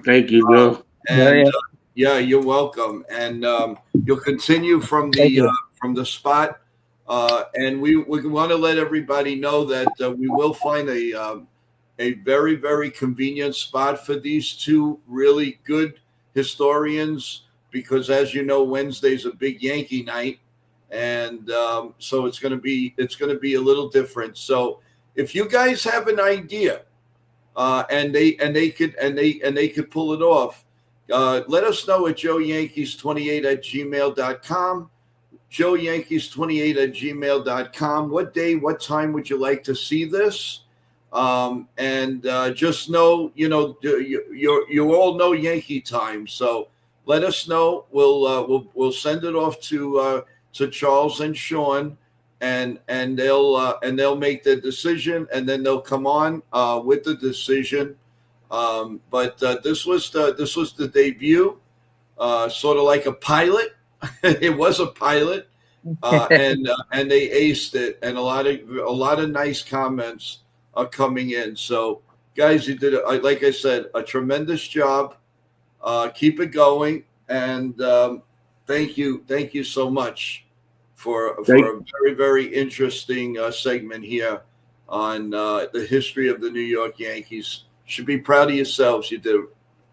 G: Thank you, Joe.
H: And yeah, you're welcome. And you'll continue from the spot. And we want to let everybody know that we will find a very, very convenient spot for these two really good historians, because as you know, Wednesday's a big Yankee night, and so it's going to be a little different. So if you guys have an idea, and they could pull it off, let us know at joeyankees28@gmail.com. joeyankees28@gmail.com. What day, what time would you like to see this? And just know, you all know Yankee time. So let us know. We'll send it off to Charles and Sean, and they'll make the decision, and then they'll come on with the decision. But this was the debut, sort of like a pilot. It was a pilot, and they aced it, and a lot of nice comments are coming in. So, guys, you did, like I said, a tremendous job. Keep it going, and thank you so much for a very, very interesting segment here on the history of the New York Yankees. You should be proud of yourselves. You did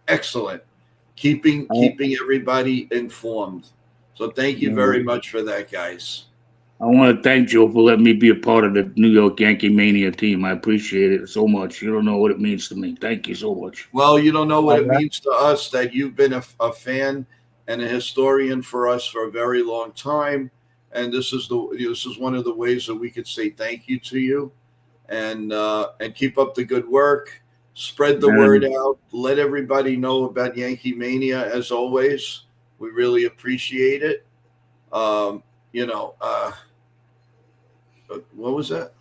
H: excellent, keeping everybody informed. So thank you very much for that, guys.
G: I want to thank Joe for letting me be a part of the New York Yankee Mania team. I appreciate it so much. You don't know what it means to me. Thank you so much.
H: Well, you don't know what it means to us that you've been a fan and a historian for us for a very long time, and this is one of the ways that we could say thank you to you, and keep up the good work. Spread the word out. Let everybody know about Yankee Mania as always. We really appreciate it. What was that?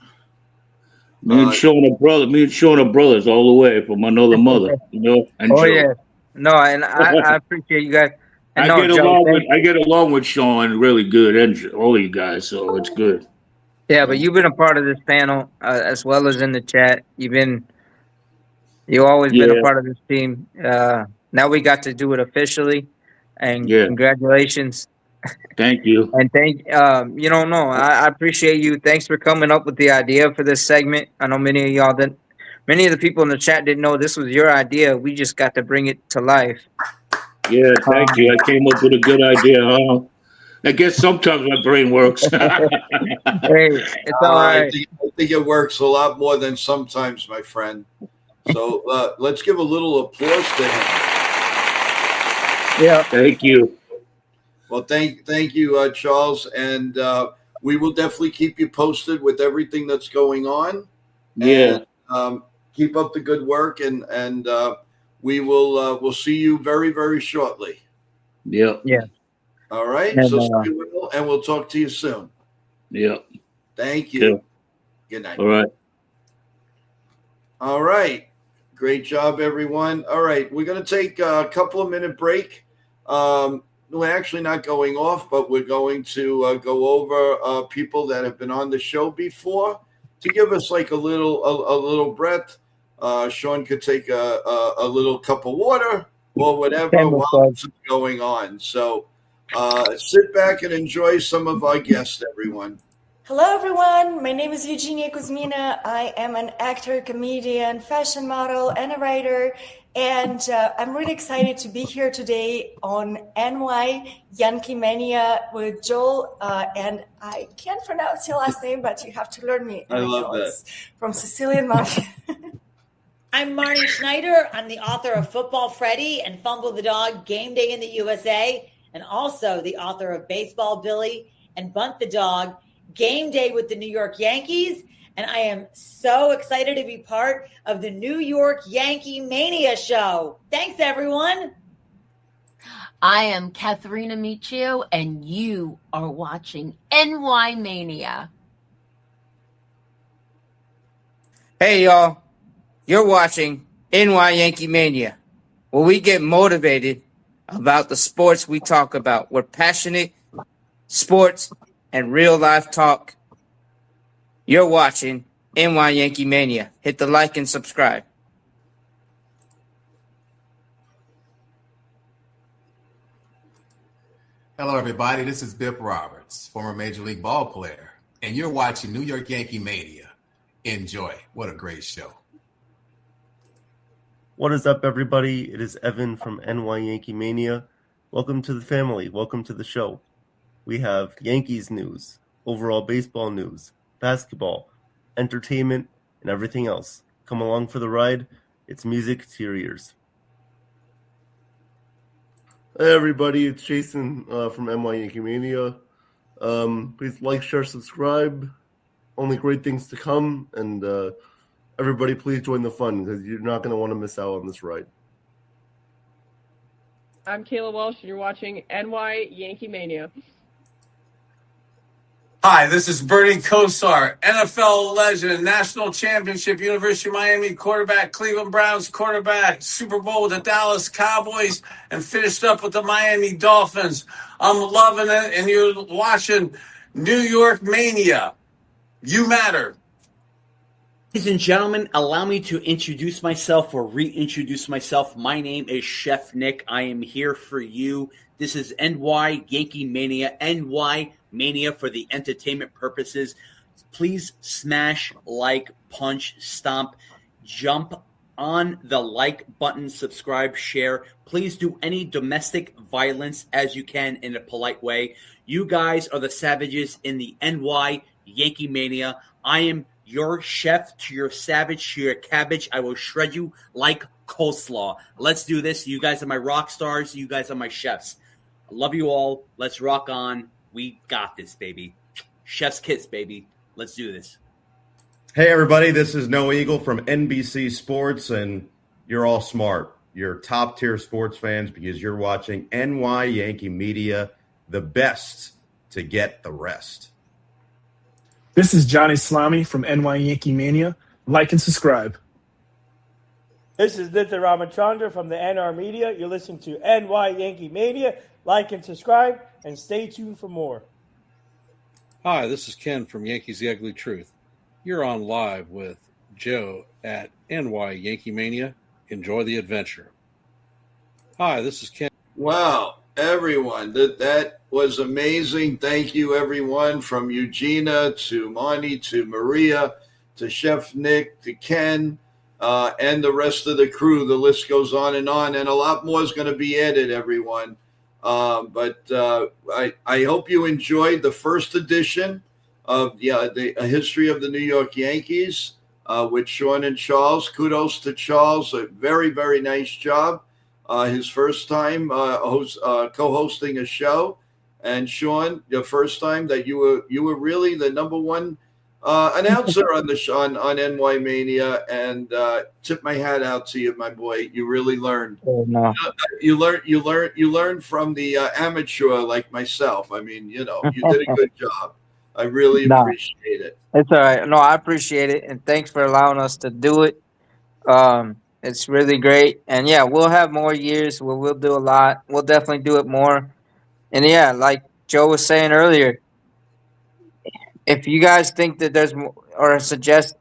G: Me and Sean are brothers all the way from another mother, And
F: Oh
G: Joe.
F: yeah, no, and I appreciate you guys. And
G: I
F: Joe,
G: get along with Sean really good, and all you guys, so it's good.
F: yeah, but you've been a part of this panel as well as in the chat. You've always been a part of this team. Now we got to do it officially, and congratulations.
G: Thank you.
F: And I appreciate you. Thanks for coming up with the idea for this segment. I know many of the people in the chat didn't know this was your idea. We just got to bring it to life.
G: Yeah, thank you. I came up with a good idea, huh? I guess sometimes my brain works.
F: Hey, it's all right.
H: I think it works a lot more than sometimes, my friend. So let's give a little applause to him.
F: Yeah.
G: Thank you.
H: Well, thank you, Charles, and we will definitely keep you posted with everything that's going on.
G: Yeah.
H: And, keep up the good work, and we'll see you very, very shortly.
G: Yeah.
F: Yeah.
H: All right.
F: And,
H: So stay well, and we'll talk to you soon.
G: Yeah.
H: Thank you.
G: Yeah.
H: Good night.
G: All right.
H: All right. Great job, everyone. All right. We're going to take a couple of minute break. We're actually not going off, but we're going to go over people that have been on the show before to give us like a little breath. Sean could take a little cup of water or whatever while it's going on. So sit back and enjoy some of our guests, everyone.
C: Hello, everyone. My name is Eugenia Kuzmina. I am an actor, comedian, fashion model, and a writer. And I'm really excited to be here today on YankeeMania with Joel. And I can't pronounce your last name, but you have to learn me.
H: I love that.
C: It's from Sicilian Mafia.
D: I'm Marnie Schneider. I'm the author of Football Freddy and Fumble the Dog, Game Day in the USA, and also the author of Baseball Billy and Bunt the Dog, Game Day with the New York Yankees. And I am so excited to be part of the New York Yankee Mania show. Thanks, everyone.
A: I am Katharina Michio, and you are watching YANKEEMania.
F: Hey, y'all. You're watching YANKEEMania, where we get motivated about the sports we talk about. We're passionate sports and real life talk. You're watching YANKEEMania. Hit the like and subscribe.
I: Hello, everybody. This is Bip Roberts, former Major League ball player, and you're watching New York Yankee Mania. Enjoy. What a great show.
J: What is up, everybody? It is Evan from YANKEEMania. Welcome to the family. Welcome to the show. We have Yankees news, overall baseball news, basketball, entertainment, and everything else. Come along for the ride. It's music to your ears. Hey, everybody. It's Jason from YANKEEMania. Please like, share, subscribe. Only great things to come. And everybody, please join the fun because you're not going to want to miss out on this ride.
B: I'm Kayla Welsh, and you're watching YANKEEMania.
K: Hi, this is Bernie Kosar, NFL legend, national championship, University of Miami quarterback, Cleveland Browns quarterback, Super Bowl with the Dallas Cowboys, and finished up with the Miami Dolphins. I'm loving it, and you're watching New York Mania. You matter.
L: Ladies and gentlemen, allow me to introduce myself or reintroduce myself. My name is Chef Nick. I am here for you. This is NY Yankee Mania, NY Mania for the entertainment purposes. Please smash, like, punch, stomp, jump on the like button, subscribe, share. Please do any domestic violence as you can in a polite way. You guys are the savages in the NY Yankee Mania. I am your chef to your savage to your cabbage. I will shred you like coleslaw. Let's do this. You guys are my rock stars. You guys are my chefs. I love you all. Let's rock on. We got this, baby. Chef's kiss, baby. Let's do this.
E: Hey, everybody, this is No Eagle from NBC Sports, and you're all smart. You're top-tier sports fans because you're watching NY Yankee Media, the best to get the rest.
M: This is Johnny Salami from NY Yankee Mania. Like and subscribe.
N: This is Nitya Ramachandra from the NR Media. You're listening to NY Yankee Mania. Like and subscribe, and stay tuned for more.
O: Hi, this is Ken from Yankees The Ugly Truth. You're on live with Joe at NY Yankee Mania. Enjoy the adventure. Hi, this is Ken.
H: Wow, everyone, that was amazing. Thank you, everyone, from Eugenia to Monty to Maria to Chef Nick to Ken and the rest of the crew. The list goes on, and a lot more is going to be added, everyone. But I hope you enjoyed the first edition of the history of the New York Yankees with Sean and Charles. Kudos to Charles. A very, very nice job. His first time co-hosting a show. And Sean, your first time that you were really the number one announcer on the show on NY Mania, and tip my hat out to you, my boy. You really learned.
F: Oh, no.
H: You learned from the amateur like myself. I mean, you did a good job. I really appreciate it.
F: It's all right. No, I appreciate it, and thanks for allowing us to do it. It's really great, and yeah, we'll have more years. We'll do a lot. We'll definitely do it more. And yeah, like Joe was saying earlier, if you guys think that there's more, or suggest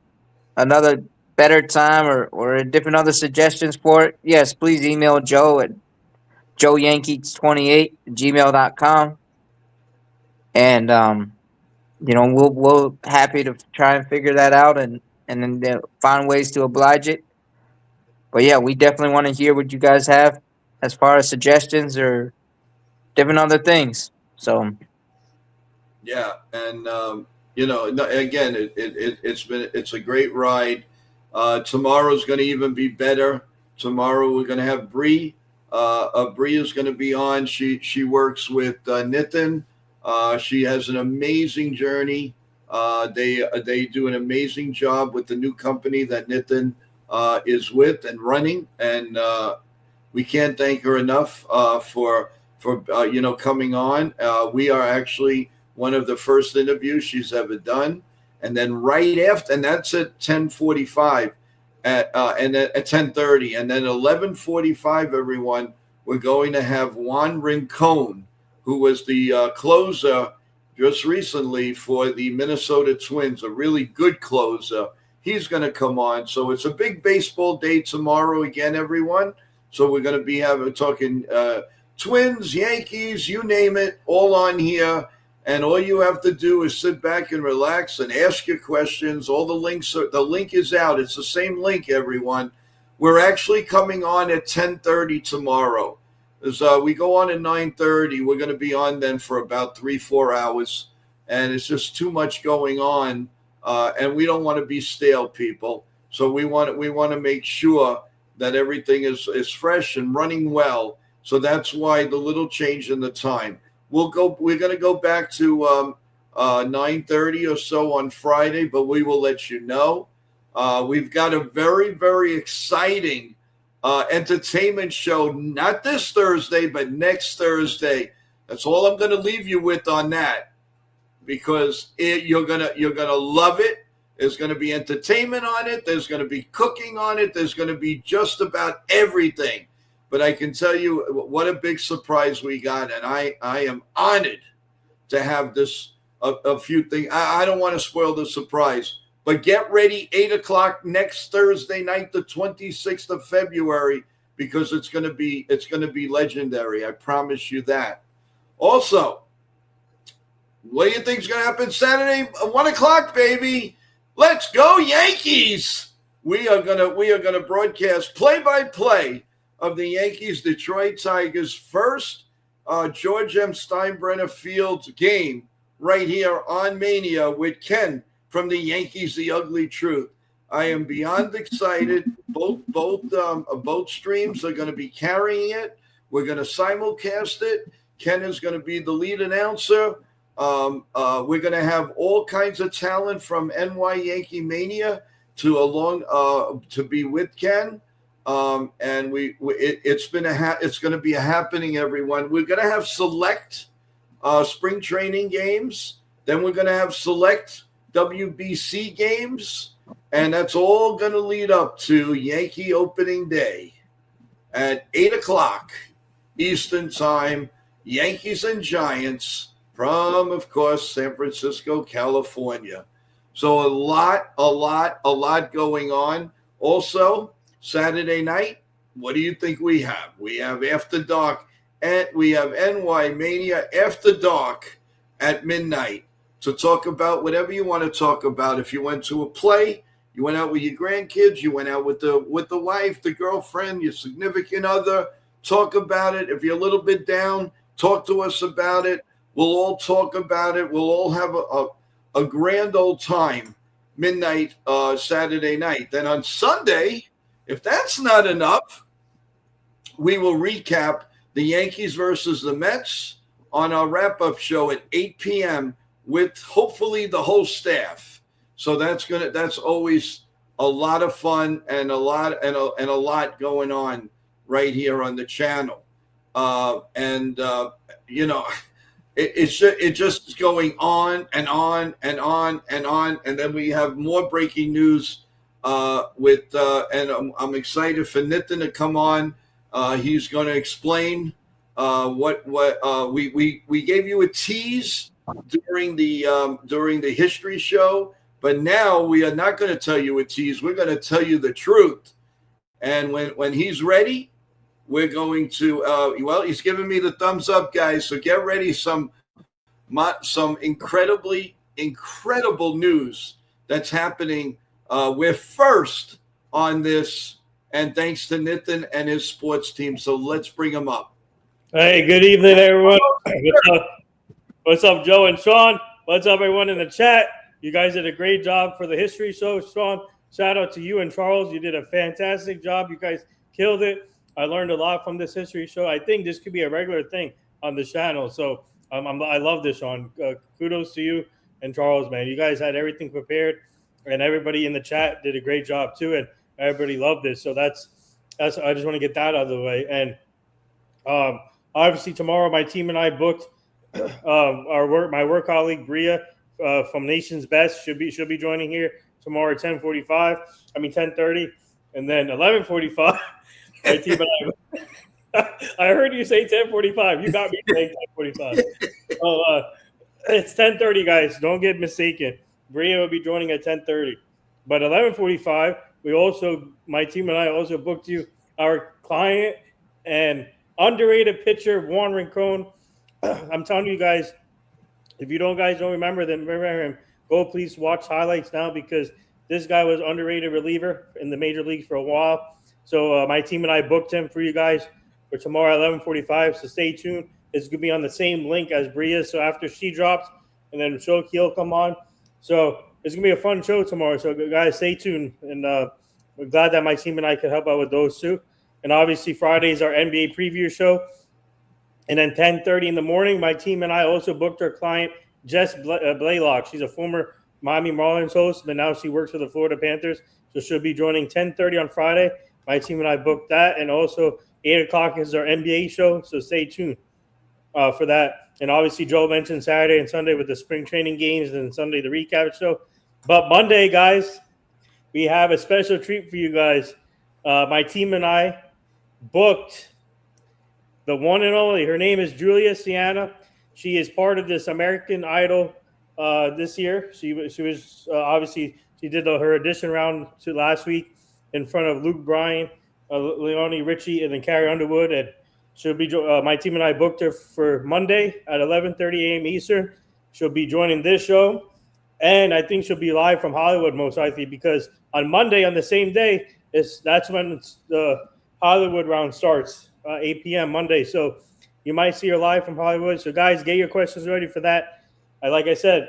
F: another better time or different other suggestions for it, yes, please email Joe at joeyankees28@gmail.com. And we'll happy to try and figure that out and then find ways to oblige it. But yeah, we definitely want to hear what you guys have as far as suggestions or different other things. So
H: yeah, and again, it's a great ride. Tomorrow's going to even be better. Tomorrow we're going to have Bree. Bree is going to be on. She works with Nitin. She has an amazing journey. They do an amazing job with the new company that Nitin is with and running, and we can't thank her enough for coming on. We are actually one of the first interviews she's ever done, and then right after, and that's at 10:45, and at 10:30, and then 11:45. Everyone, we're going to have Juan Rincon, who was the closer just recently for the Minnesota Twins, a really good closer. He's going to come on. So it's a big baseball day tomorrow again, everyone. So we're going to be talking Twins, Yankees, you name it, all on here. And all you have to do is sit back and relax and ask your questions. All the link is out. It's the same link, everyone. We're actually coming on at 10:30 tomorrow. As we go on at 9:30, we're going to be on then for about 3-4 hours. And it's just too much going on. And we don't want to be stale, people. So we want to make sure that everything is fresh and running well. So that's why the little change in the time. We're going to go back to 9:30 or so on Friday, but we will let you know. We've got a very, very exciting entertainment show, not this Thursday, but next Thursday. That's all I'm going to leave you with on that, because you're gonna love it. There's going to be entertainment on it. There's going to be cooking on it. There's going to be just about everything. But I can tell you what a big surprise we got, and I am honored to have this a few things. I don't want to spoil the surprise, but get ready, 8 o'clock next Thursday night, the 26th of February, because it's going to be legendary. I promise you that. Also, what do you think is going to happen Saturday, 1 o'clock, baby? Let's go, Yankees! We are gonna broadcast play-by-play of the Yankees Detroit Tigers' first George M. Steinbrenner Field game right here on Mania with Ken from the Yankees, The Ugly Truth. I am beyond excited. Both streams are going to be carrying it. We're going to simulcast it. Ken is going to be the lead announcer. We're going to have all kinds of talent from YANKEEMania to be with Ken. And it's going to be a happening, everyone. We're going to have select spring training games. Then we're going to have select WBC games. And that's all going to lead up to Yankee opening day at 8 o'clock Eastern time. Yankees and Giants from, of course, San Francisco, California. So a lot going on. Also, Saturday night, what do you think we have? We have After Dark, and we have YANKEEMania After Dark at midnight to talk about whatever you want to talk about. If you went to a play, you went out with your grandkids, you went out with the wife, the girlfriend, your significant other, talk about it. If you're a little bit down, talk to us about it. We'll all talk about it. We'll all have a grand old time midnight Saturday night. Then on Sunday, if that's not enough, we will recap the Yankees versus the Mets on our wrap-up show at 8 p.m. with hopefully the whole staff. So that's always a lot of fun and a lot going on right here on the channel. It just is going on and on and on and on. And then we have more breaking news and I'm excited for Nitin to come on. He's going to explain what we gave you a tease during the history show, but now we are not going to tell you a tease. We're going to tell you the truth. And when he's ready, we're going to he's giving me the thumbs up, guys. So get ready, some incredible news that's happening. We're first on this, and thanks to Nitin and his sports team. So let's bring him up.
N: Hey, good evening, everyone. What's up, Joe and Sean? What's up, everyone in the chat? You guys did a great job for the history show, Sean. Shout out to you and Charles. You did a fantastic job. You guys killed it. I learned a lot from this history show. I think this could be a regular thing on the channel. So I love this, Sean. Kudos to you and Charles, man. You guys had everything prepared, and everybody in the chat did a great job too, and everybody loved this. So that's I just want to get that out of the way. And obviously tomorrow, my team and I booked my work colleague Bria from Nation's Best should be joining here tomorrow at 10:30, and then 11:45. My team and I heard you say 10:45. You got me saying 10:45. It's 10:30, guys. Don't get mistaken. Bria will be joining at 10:30. But 11:45, my team and I also booked you our client and underrated pitcher, Juan Rincon. I'm telling you guys, if you guys don't remember him, go please watch highlights now, because this guy was underrated reliever in the major leagues for a while. So my team and I booked him for you guys for tomorrow at 11:45. So stay tuned. It's going to be on the same link as Bria. So after she drops, and then he'll come on. So it's going to be a fun show tomorrow. So guys, stay tuned. And we're glad that my team and I could help out with those two. And obviously Friday is our NBA preview show. And then 10:30 in the morning, my team and I also booked our client, Jess Blaylock. She's a former Miami Marlins host, but now she works for the Florida Panthers. So she'll be joining 10:30 on Friday. My team and I booked that. And also 8 o'clock is our NBA show. So stay tuned for that. And obviously Joe mentioned Saturday and Sunday with the spring training games, and then Sunday the recap show. But Monday, guys, we have a special treat for you guys. My team and I booked the one and only. Her name is Julia Sienna. She is part of this American Idol this year. She was obviously she did her audition round to last week in front of Luke Bryan, Leonie Ritchie, and then Carrie Underwood. And she'll be my team and I booked her for Monday at 11:30 a.m. Eastern. She'll be joining this show, and I think she'll be live from Hollywood most likely because on Monday on the same day that's when the Hollywood round starts, 8 p.m. Monday. So you might see her live from Hollywood. So guys, get your questions ready for that. Like I said,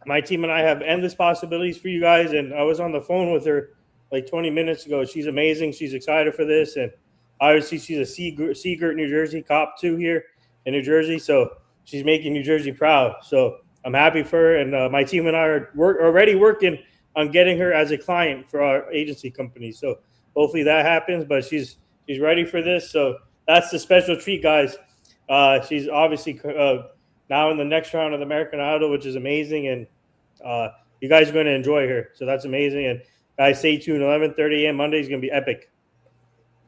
N: my team and I have endless possibilities for you guys. And I was on the phone with her like 20 minutes ago. She's amazing. She's excited for this. And obviously she's a Seagirt, New Jersey cop too here in New Jersey. So she's making New Jersey proud. So I'm happy for her. And my team and I are already working on getting her as a client for our agency company. So hopefully that happens, but she's ready for this. So that's the special treat, guys. She's obviously now in the next round of the American Idol, which is amazing. And you guys are going to enjoy her. So that's amazing. And guys, stay tuned. 11:30 a.m. Monday is going to be epic.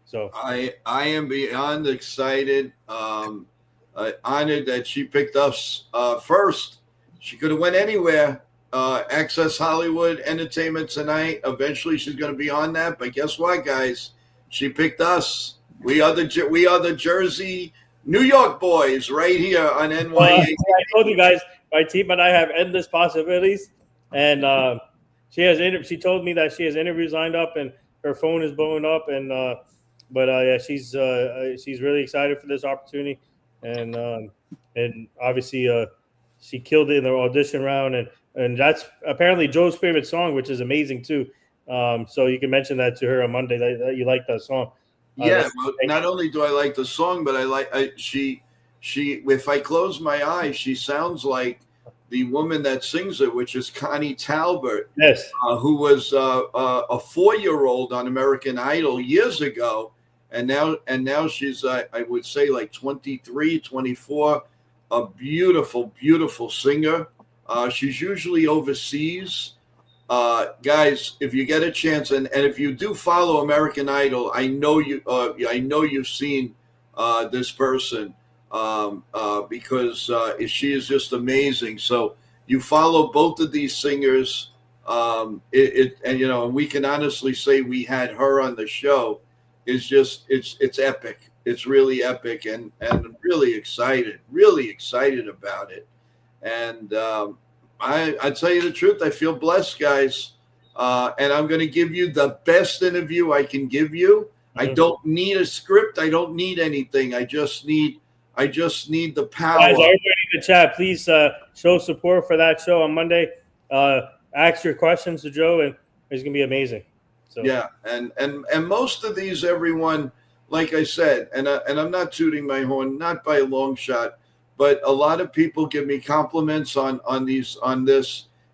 N: So
H: I am beyond excited. Honored that she picked us first. She could have went anywhere. Access Hollywood Entertainment Tonight. Eventually, she's going to be on that. But guess what, guys? She picked us. We are the Jersey, New York boys right here on NY.
N: I told you guys, my team and I have endless possibilities. And she told me that she has interviews lined up, and her phone is blowing up. And yeah, she's really excited for this opportunity. And obviously, she killed it in the audition round, and that's apparently Joe's favorite song, which is amazing too. So you can mention that to her on Monday that you like that song.
H: Yeah, well, not only do I like the song, but she. If I close my eyes, she sounds like the woman that sings it, which is Connie Talbot.
N: Yes,
H: who was a 4-year-old on American Idol years ago, and now she's I would say like 23, 24. A beautiful, beautiful singer. She's usually overseas. Guys, if you get a chance, and if you do follow American Idol, I know you've seen this person because she is just amazing. So you follow both of these singers, and we can honestly say we had her on the show. It's epic. It's really epic, and really excited about it. And I tell you the truth, I feel blessed, guys. And I'm going to give you the best interview I can give you. I don't need a script. I don't need anything. I just need the power.
N: Guys, everybody in the chat, please show support for that show on Monday. Ask your questions to Joe, and it's going to be amazing. So
H: yeah, and most of these, everyone. Like I said, and I'm not tooting my horn, not by a long shot, but a lot of people give me compliments on this,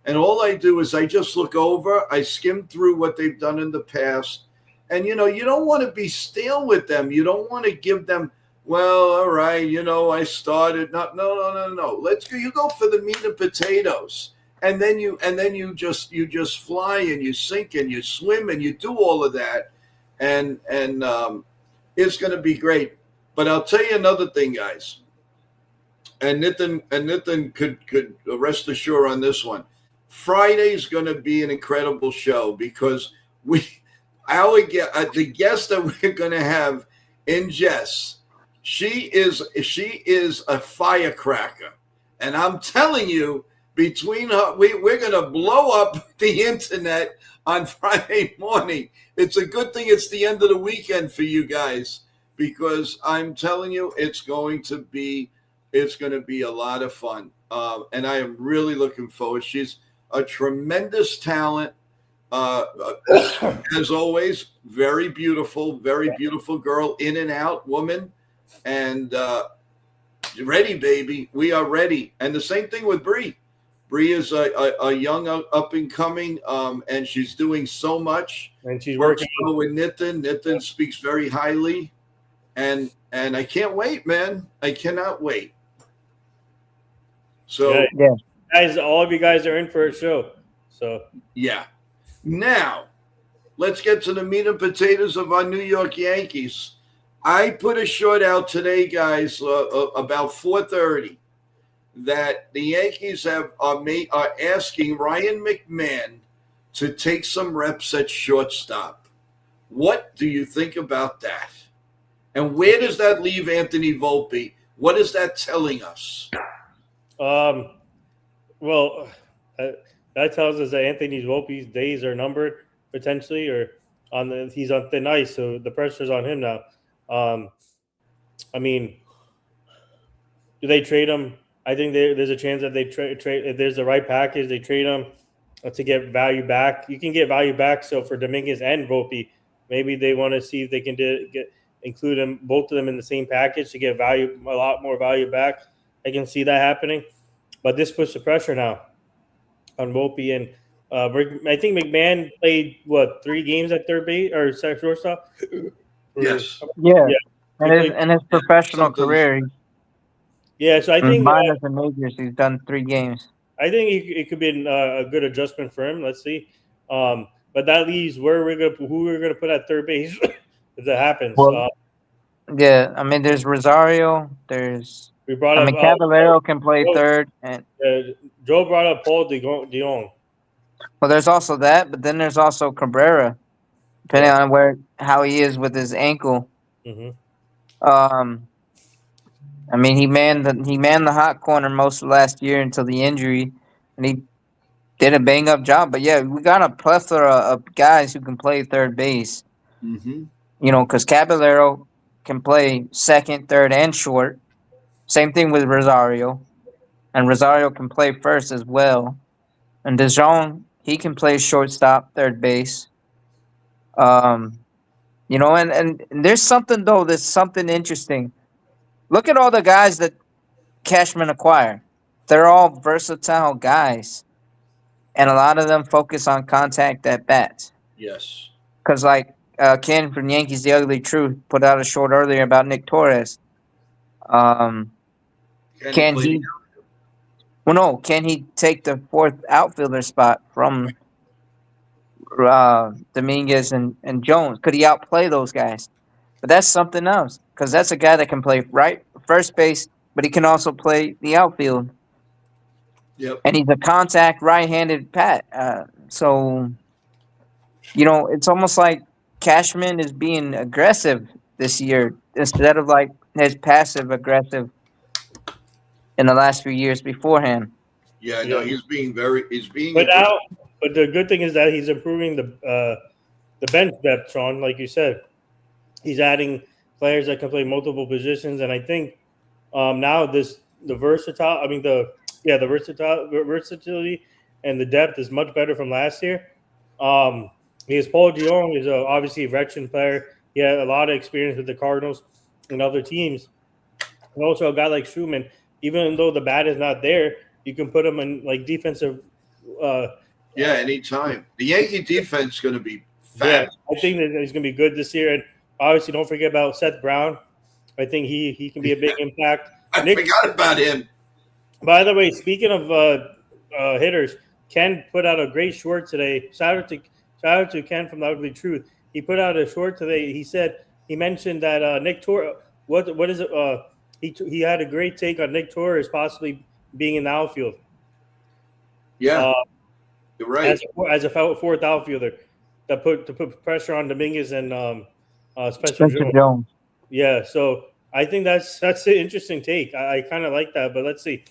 H: and all I do is I just look over, I skim through what they've done in the past, and you don't want to be stale with them. You don't want to give them, well, all right, I started. No. Let's go. You go for the meat and potatoes, and then you just fly and you sink and you swim and you do all of that, and it's going to be great. But I'll tell you another thing, guys. And Nitin could rest assured on this one. Friday's going to be an incredible show because the guest that we're going to have in Jess, she is a firecracker. And I'm telling you, between her, we're going to blow up the internet on Friday morning. It's a good thing it's the end of the weekend for you guys, because I'm telling you, it's going to be a lot of fun. And I am really looking forward. She's a tremendous talent. As always, very beautiful girl, in and out woman. And ready, baby. We are ready. And the same thing with Bree. Bree is a young up and coming, and she's doing so much.
N: And she's working
H: with Nitin. Nitin speaks very highly, and I can't wait, man. I cannot wait. So,
N: yeah. Guys, all of you guys are in for a show. So
H: yeah. Now, let's get to the meat and potatoes of our New York Yankees. I put a short out today, guys, about 4:30. that the Yankees are asking Ryan McMahon to take some reps at shortstop. What do you think about that? And where does that leave Anthony Volpe? What is that telling us?
N: Well, that tells us that Anthony Volpe's days are numbered potentially, or he's on thin ice, so the pressure's on him now. I mean, do they trade him? I think there's a chance that they trade if there's the right package, they trade him to get value back. You can get value back. So for Dominguez and Volpe, maybe they want to see if they can include them, both of them in the same package to get a lot more value back. I can see that happening, but this puts the pressure now on Volpe, and I think McMahon played 3 games at third base or shortstop.
H: Yes.
F: Yeah. In his professional career.
N: Yeah, so I think
F: minors and majors, he's done 3 games.
N: I think it could be a good adjustment for him. Let's see, but that leaves who we're gonna put at third base if that happens.
F: Well, yeah, I mean, there's Rosario. Caballero can play third, and
N: Joe brought up Paul DeJong.
F: Well, there's also that, but then there's also Cabrera, depending on how he is with his ankle.
N: Mm-hmm.
F: I mean, he manned the hot corner most of last year until the injury, and he did a bang up job. But yeah, we got a plethora of guys who can play third base.
H: Mm-hmm.
F: You know, because Caballero can play second, third, and short. Same thing with Rosario, and Rosario can play first as well. And DeJong, he can play shortstop, third base. You know, and there's something though. There's something interesting. Look at all the guys that Cashman acquired. They're all versatile guys, and a lot of them focus on contact at bats.
H: Yes.
F: Because Ken from Yankees, The Ugly Truth, put out a short earlier about Nick Torres. Can he take the 4th outfielder spot from Dominguez and Jones? Could he outplay those guys? But that's something else, because that's a guy that can play first base, but he can also play the outfield.
H: Yep.
F: And he's a contact right-handed bat. So, you know, it's almost like Cashman is being aggressive this year instead of his passive aggressive in the last few years beforehand.
H: Yeah, no, he's being. But
N: the good thing is that he's improving the bench depth, Sean. Like you said, he's adding players that can play multiple positions, and I think now the versatility and the depth is much better from last year. Because Paul DeJong is obviously a veteran player. He had a lot of experience with the Cardinals and other teams. And also a guy like Schumann, even though the bat is not there, you can put him in defensive.
H: Anytime. The Yankee defense is going to be fast.
N: Yeah, I think that he's going to be good this year. And obviously, don't forget about Seth Brown. I think he can be a big impact.
H: I forgot about him.
N: By the way, speaking of hitters, Ken put out a great short today. Shout out to Ken from The Ugly Truth. He put out a short today. He mentioned that Nick Torres. What is it? He had a great take on Nick Torres possibly being in the outfield.
H: Yeah, you're right.
N: As a 4th outfielder, to put pressure on Dominguez and Spencer Jones. Yeah, so I think that's an interesting take. I kind of like that, but let's see.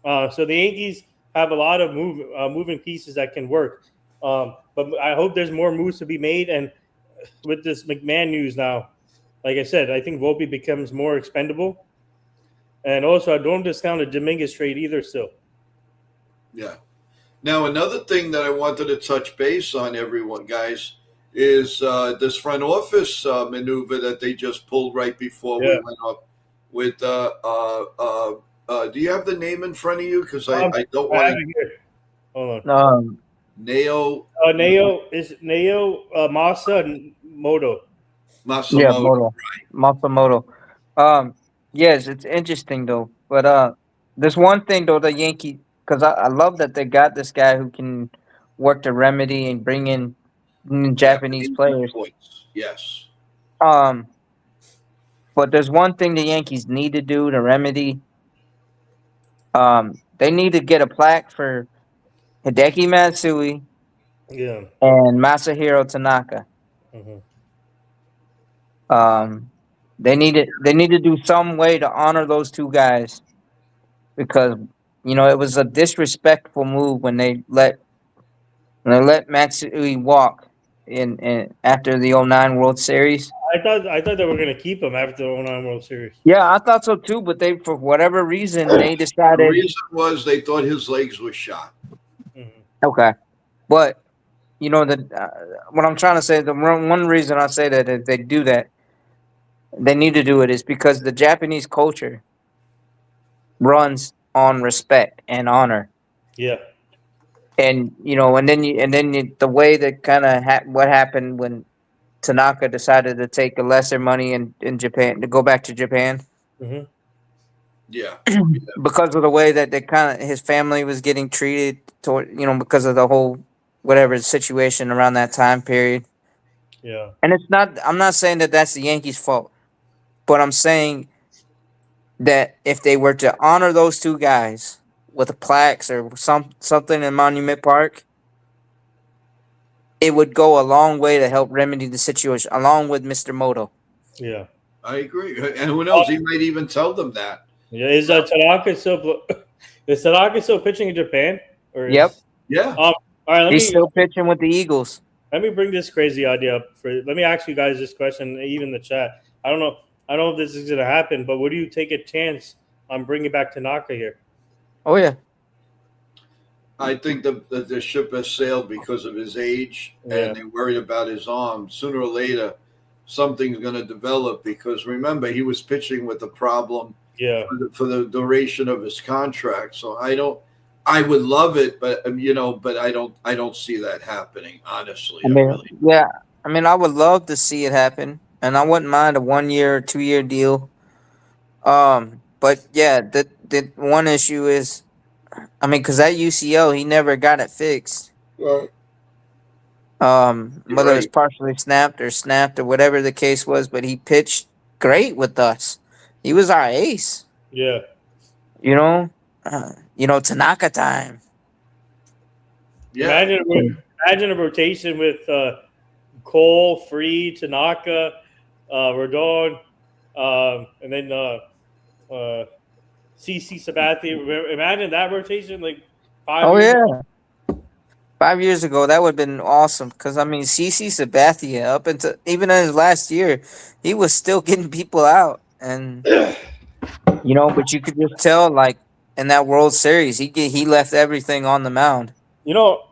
N: So the Yankees have a lot of moving pieces that can work, but I hope there's more moves to be made. And with this McMahon news now, like I said, I think Volpe becomes more expendable. And also, I don't discount the Dominguez trade either still.
H: Yeah. Now, another thing that I wanted to touch base on, everyone, guys, is this front office maneuver that they just pulled right before we went up with do you have the name in front of you? Because I don't want to.
N: Hold on.
H: Nao.
N: Is Nao Masamoto.
H: Masamoto.
F: Yeah, Masamoto. Yes, it's interesting though. But there's one thing though, the Yankee, because I love that they got this guy who can work the remedy and bring in Japanese players.
H: Yes.
F: But there's one thing the Yankees need to do to remedy They need to get a plaque for Hideki Matsui
N: Yeah.
F: and Masahiro Tanaka.
N: Mm-hmm.
F: They need to do some way to honor those two guys because it was a disrespectful move when they let Matsui walk in after the '09 World Series.
N: I thought they were gonna keep him after the '09 World Series.
F: Yeah, I thought so too, but they for whatever reason they
H: The
F: decided
H: reason was they thought his legs were shot.
F: okay, but what I'm trying to say, one reason I say that if they do that, they need to do it is because the Japanese culture runs on respect and honor.
N: Yeah.
F: And the way that kind of what happened when Tanaka decided to take a lesser money in Japan to go back to Japan
N: Mm-hmm.
H: Yeah.
F: because of the way that they kind of his family was getting treated toward because of the whole whatever situation around that time period.
N: Yeah.
F: And I'm not saying that that's the Yankees' fault, but I'm saying that if they were to honor those two guys with plaques or something in Monument Park, it would go a long way to help remedy the situation, along with Mr. Moto.
N: Yeah.
H: I agree. And who knows? He might even tell them that.
N: Yeah. Is Tanaka still pitching in Japan? Or
F: Yep.
H: Yeah.
N: All right.
F: He's still pitching with the Eagles.
N: Let me bring this crazy idea up. Let me ask you guys this question, even in the chat. I don't know if this is going to happen, but would you take a chance on bringing back Tanaka here?
F: Oh yeah.
H: I think the ship has sailed because of his age, and they're worried about his arm. Sooner or later, something's going to develop because remember he was pitching with a problem.
N: Yeah.
H: For the duration of his contract. So I would love it, but but I don't see that happening. Honestly,
F: I would love to see it happen, and I wouldn't mind a 1 year or 2 year deal. But yeah, the one issue is, because that UCL he never got it fixed.
H: Right.
F: Whether it's partially snapped or whatever the case was, but he pitched great with us. He was our ace.
N: Yeah.
F: Tanaka time.
H: Yeah.
N: Imagine a rotation with Cole, Free, Tanaka, Rodon, and then CC Sabathia. Imagine that rotation like 5 years ago.
F: 5 years ago, that would have been awesome. Because CC Sabathia, up until even in his last year, he was still getting people out, and but you could just tell, like in that World Series, he left everything on the mound. Or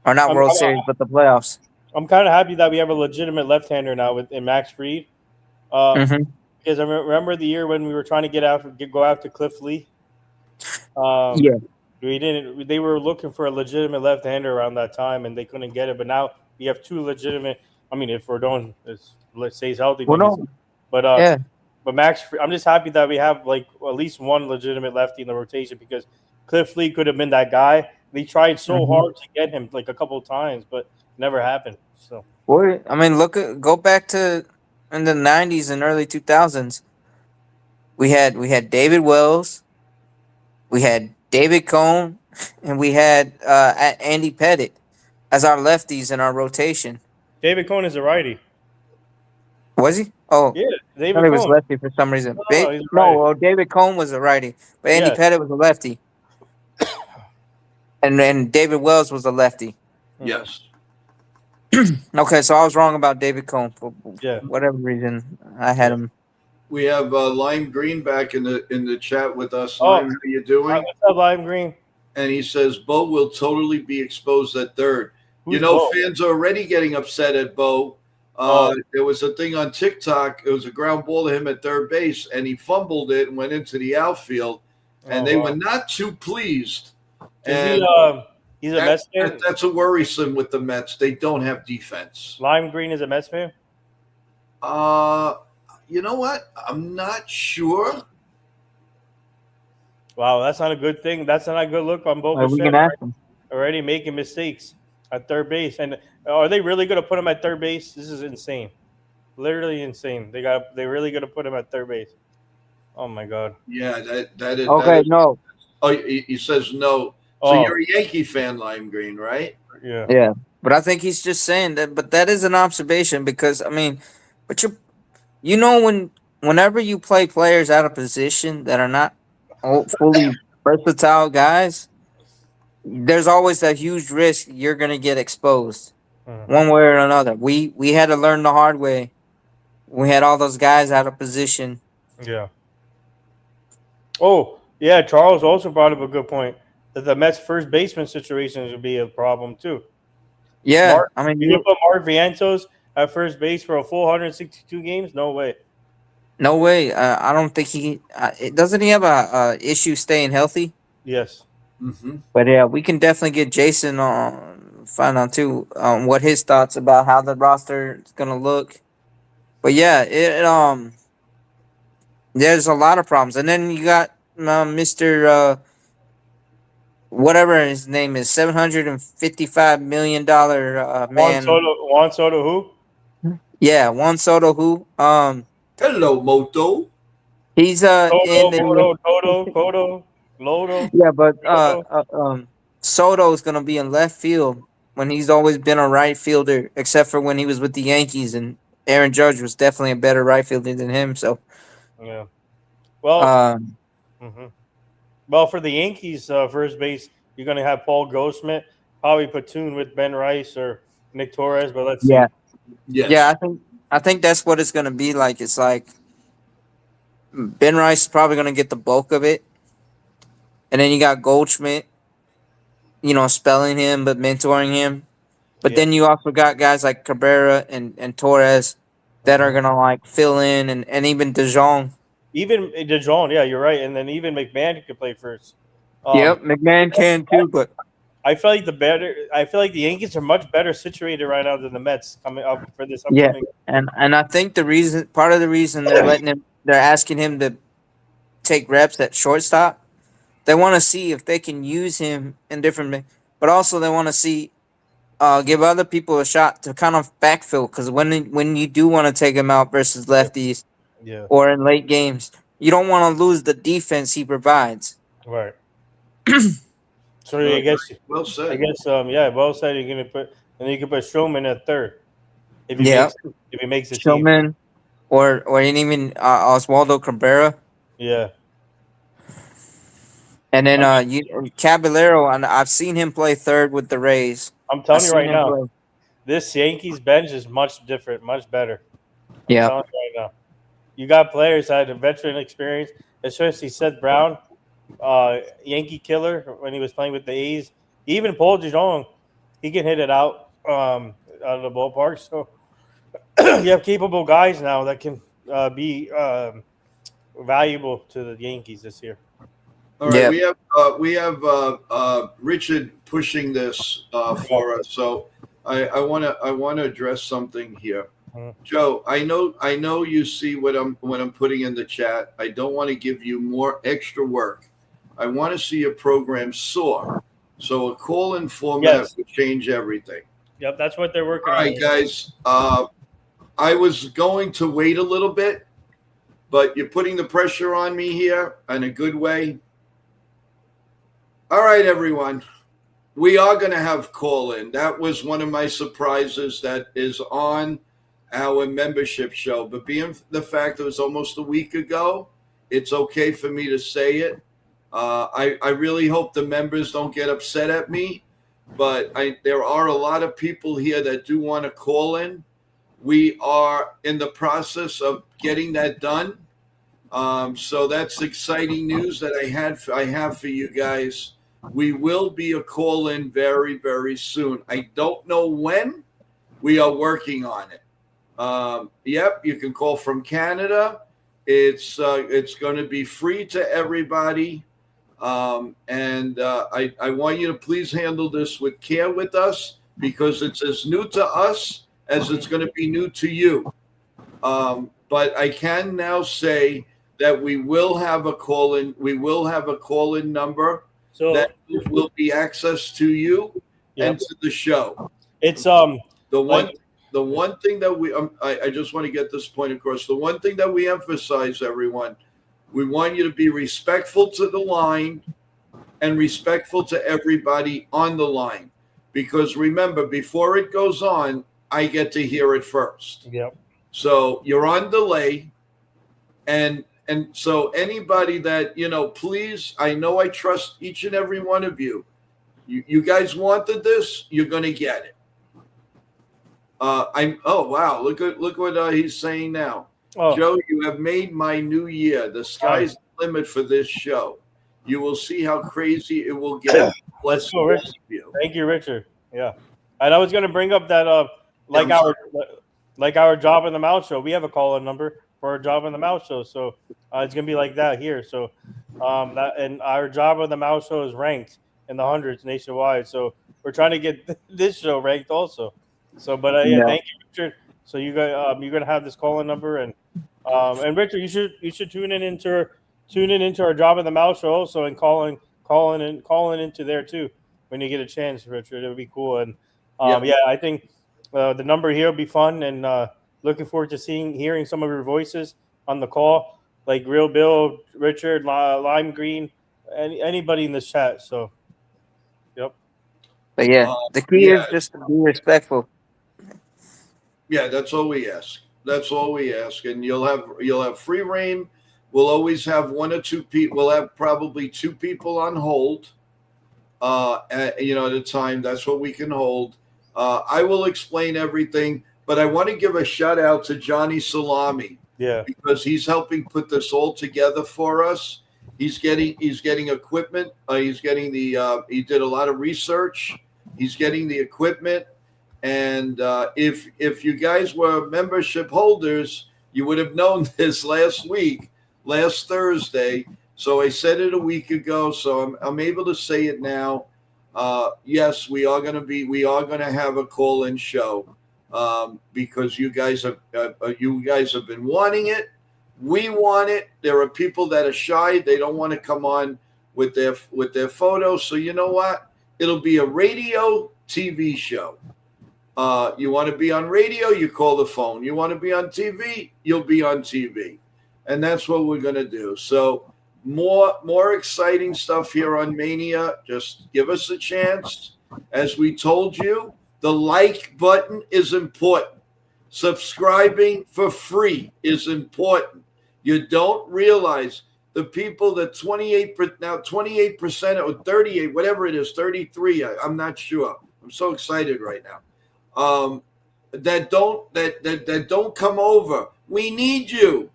F: not World Series, but the playoffs.
N: I'm kind of happy that we have a legitimate left-hander now in Max Fried. Because I remember the year when we were trying to go out to Cliff Lee. We didn't. They were looking for a legitimate left-hander around that time, and they couldn't get it. But now we have two legitimate. If Rodon stays healthy, but Max, I'm just happy that we have like at least one legitimate lefty in the rotation because Cliff Lee could have been that guy. They tried so hard to get him like a couple of times, but never happened. So,
F: go back to in the '90s and early 2000s. We had David Wells, we had David Cone, and we had Andy Pettit as our lefties in our rotation.
N: David Cone is a righty.
F: Was he? Oh,
N: yeah, David
F: Cone. He was
N: Cone.
F: lefty for some reason. David Cone was a righty, but Andy Pettit was a lefty. And then David Wells was a lefty.
H: Yes.
F: Okay, so I was wrong about David Cone for whatever reason. I had him.
H: We have Lime Green back in the chat with us. Lime, how you doing?
N: What's up, Lime Green?
H: And he says Bo will totally be exposed at third.
N: Bo?
H: Fans are already getting upset at Bo. There was a thing on TikTok. It was a ground ball to him at third base, and he fumbled it and went into the outfield. And they were not too pleased. And
N: he's a Mets fan?
H: That's a worrisome with the Mets. They don't have defense.
N: Lime Green is a Mets fan?
H: You know what? I'm not sure.
N: Wow, that's not a good thing. That's not a good look on both
F: we can ask them.
N: Already making mistakes at third base. And are they really going to put him at third base? This is insane. Literally insane. They're really going to put him at third base. Oh my God.
H: Yeah, that is.
F: Okay, no.
H: Oh, he says no. So
N: Oh.
H: you're a Yankee fan, Lime Green, right?
N: Yeah.
F: Yeah, but I think he's just saying that. But that is an observation because I mean, but you know whenever you play players out of position that are not fully versatile guys, there's always that huge risk you're gonna get exposed one way or another. We had to learn the hard way. We had all those guys out of position.
N: Yeah. Oh, yeah. Charles also brought up a good point that the Mets' first baseman situations would be a problem too.
F: Yeah, I mean,
N: you can put Mark Vientos at first base for a full 162 games? No way.
F: no way. I don't think he. Doesn't he have a issue staying healthy?
N: Yes.
H: Mm-hmm.
F: But yeah, we can definitely get Jason on find out too what his thoughts about how the roster is gonna look. But yeah, there's a lot of problems, and then you got Mister whatever his name is, $755 million man.
N: Juan Soto who?
F: Yeah, Juan Soto who.
H: Hello, Moto.
F: He's in the
N: Toto, Lodo.
F: yeah, but Soto's gonna be in left field when he's always been a right fielder, except for when he was with the Yankees, and Aaron Judge was definitely a better right fielder than him. So
N: yeah. Well, well, for the Yankees first base, you're going to have Paul Goldschmidt, probably platoon with Ben Rice or Nick Torres, but let's see.
F: Yeah, I think that's what it's gonna be like. It's like Ben Rice is probably gonna get the bulk of it, and then you got Goldschmidt, spelling him but mentoring him. But then you also got guys like Cabrera and Torres that are gonna like fill in, and even DeJong.
N: Even DeJong, yeah, you're right. And then even McMahon could play first.
F: Yep, McMahon can too, but
N: I feel like the Yankees are much better situated right now than the Mets coming up for this
F: yeah,
N: upcoming.
F: and I think part of the reason they're asking him to take reps at shortstop, they want to see if they can use him in different, but also they want to see give other people a shot to kind of backfill, because when you do want to take him out versus lefties, or in late games, you don't want to lose the defense he provides.
N: Right. So I guess
H: well said.
N: Well said. You're gonna put, and you can put Stroman at third if he makes the team.
F: Stroman, or even Oswaldo Cabrera.
N: Yeah.
F: And then Caballero, and I've seen him play third with the Rays.
N: I'm telling you right now, this Yankees bench is much different, much better.
F: Yeah.
N: I'm telling you right now. You got players that had a veteran experience, especially Seth Brown, Yankee killer when he was playing with the A's. Even Paul DeJong, he can hit it out of the ballpark. So you have capable guys now that can be valuable to the Yankees this year.
H: All right, we have Richard pushing this for us, so I want to address something here. Joe, I know you see what I'm putting in the chat. I don't want to give you more extra work. I want to see your program soar. So a call-in format would change everything.
N: Yep, that's what they're working on.
H: All right, guys. I was going to wait a little bit, but you're putting the pressure on me here in a good way. All right, everyone. We are going to have call-in. That was one of my surprises that is on our membership show. But being the fact it was almost a week ago, it's okay for me to say it. I really hope the members don't get upset at me, but there are a lot of people here that do want to call in. We are in the process of getting that done. So that's exciting news that I have for you guys. We will be a call-in very, very soon. I don't know when. We are working on it. Yep, you can call from Canada. It's going to be free to everybody. And I want you to please handle this with care with us, because it's as new to us as it's going to be new to you. But I can now say that we will have a call-in. We will have a call-in number that will be access to you and to the show.
N: It's
H: the one thing that I just want to get this point across. The one thing that we emphasize, everyone, we want you to be respectful to the line. and respectful to everybody on the line. Because remember, before it goes on, I get to hear it first.
N: Yep.
H: So you're on delay. And so anybody that, please, I know I trust each and every one of you. You guys wanted this, you're going to get it. Oh, wow. Look what he's saying now.
N: Oh.
H: Joe, you have made my new year. The sky's the limit for this show. You will see how crazy it will get. Bless all of you.
N: Thank you, Richard. Yeah. And I was going to bring up that like our Job in the Mouth show. We have a call-in number for our Job in the Mouth show. So it's going to be like that here. So and our Job in the Mouth show is ranked in the hundreds nationwide. So we're trying to get this show ranked also. So, but thank you, Richard. So you guys, you're going to have this call-in number, and Richard, you should tune in into our Job in the Mouth show also, and calling into there too when you get a chance, Richard. It would be cool. And I think the number here will be fun, and looking forward to hearing some of your voices on the call, like Real Bill, Richard, Lime Green, anybody in this chat. So, yep.
F: But the key is just to be respectful.
H: Yeah, that's all we ask. That's all we ask, and you'll have free reign. We'll always have one or two people. We'll have probably two people on hold. At a time. That's what we can hold. I will explain everything, but I want to give a shout out to Johnny Salami.
N: Yeah,
H: because he's helping put this all together for us. He's getting equipment. He did a lot of research. He's getting the equipment. And if you guys were membership holders, you would have known this last Thursday. So I said it a week ago. So I'm able to say it now. Yes, we are going to have a call-in show because you guys have been wanting it. We want it. There are people that are shy. They don't want to come on with their photos. So you know what? It'll be a radio TV show. You want to be on radio, you call the phone. You want to be on TV, you'll be on TV. And that's what we're going to do. So more exciting stuff here on Mania. Just give us a chance. As we told you, the like button is important. Subscribing for free is important. You don't realize the people that 28% or 38, whatever it is, 33, I'm not sure. I'm so excited right now. That don't come over. We need you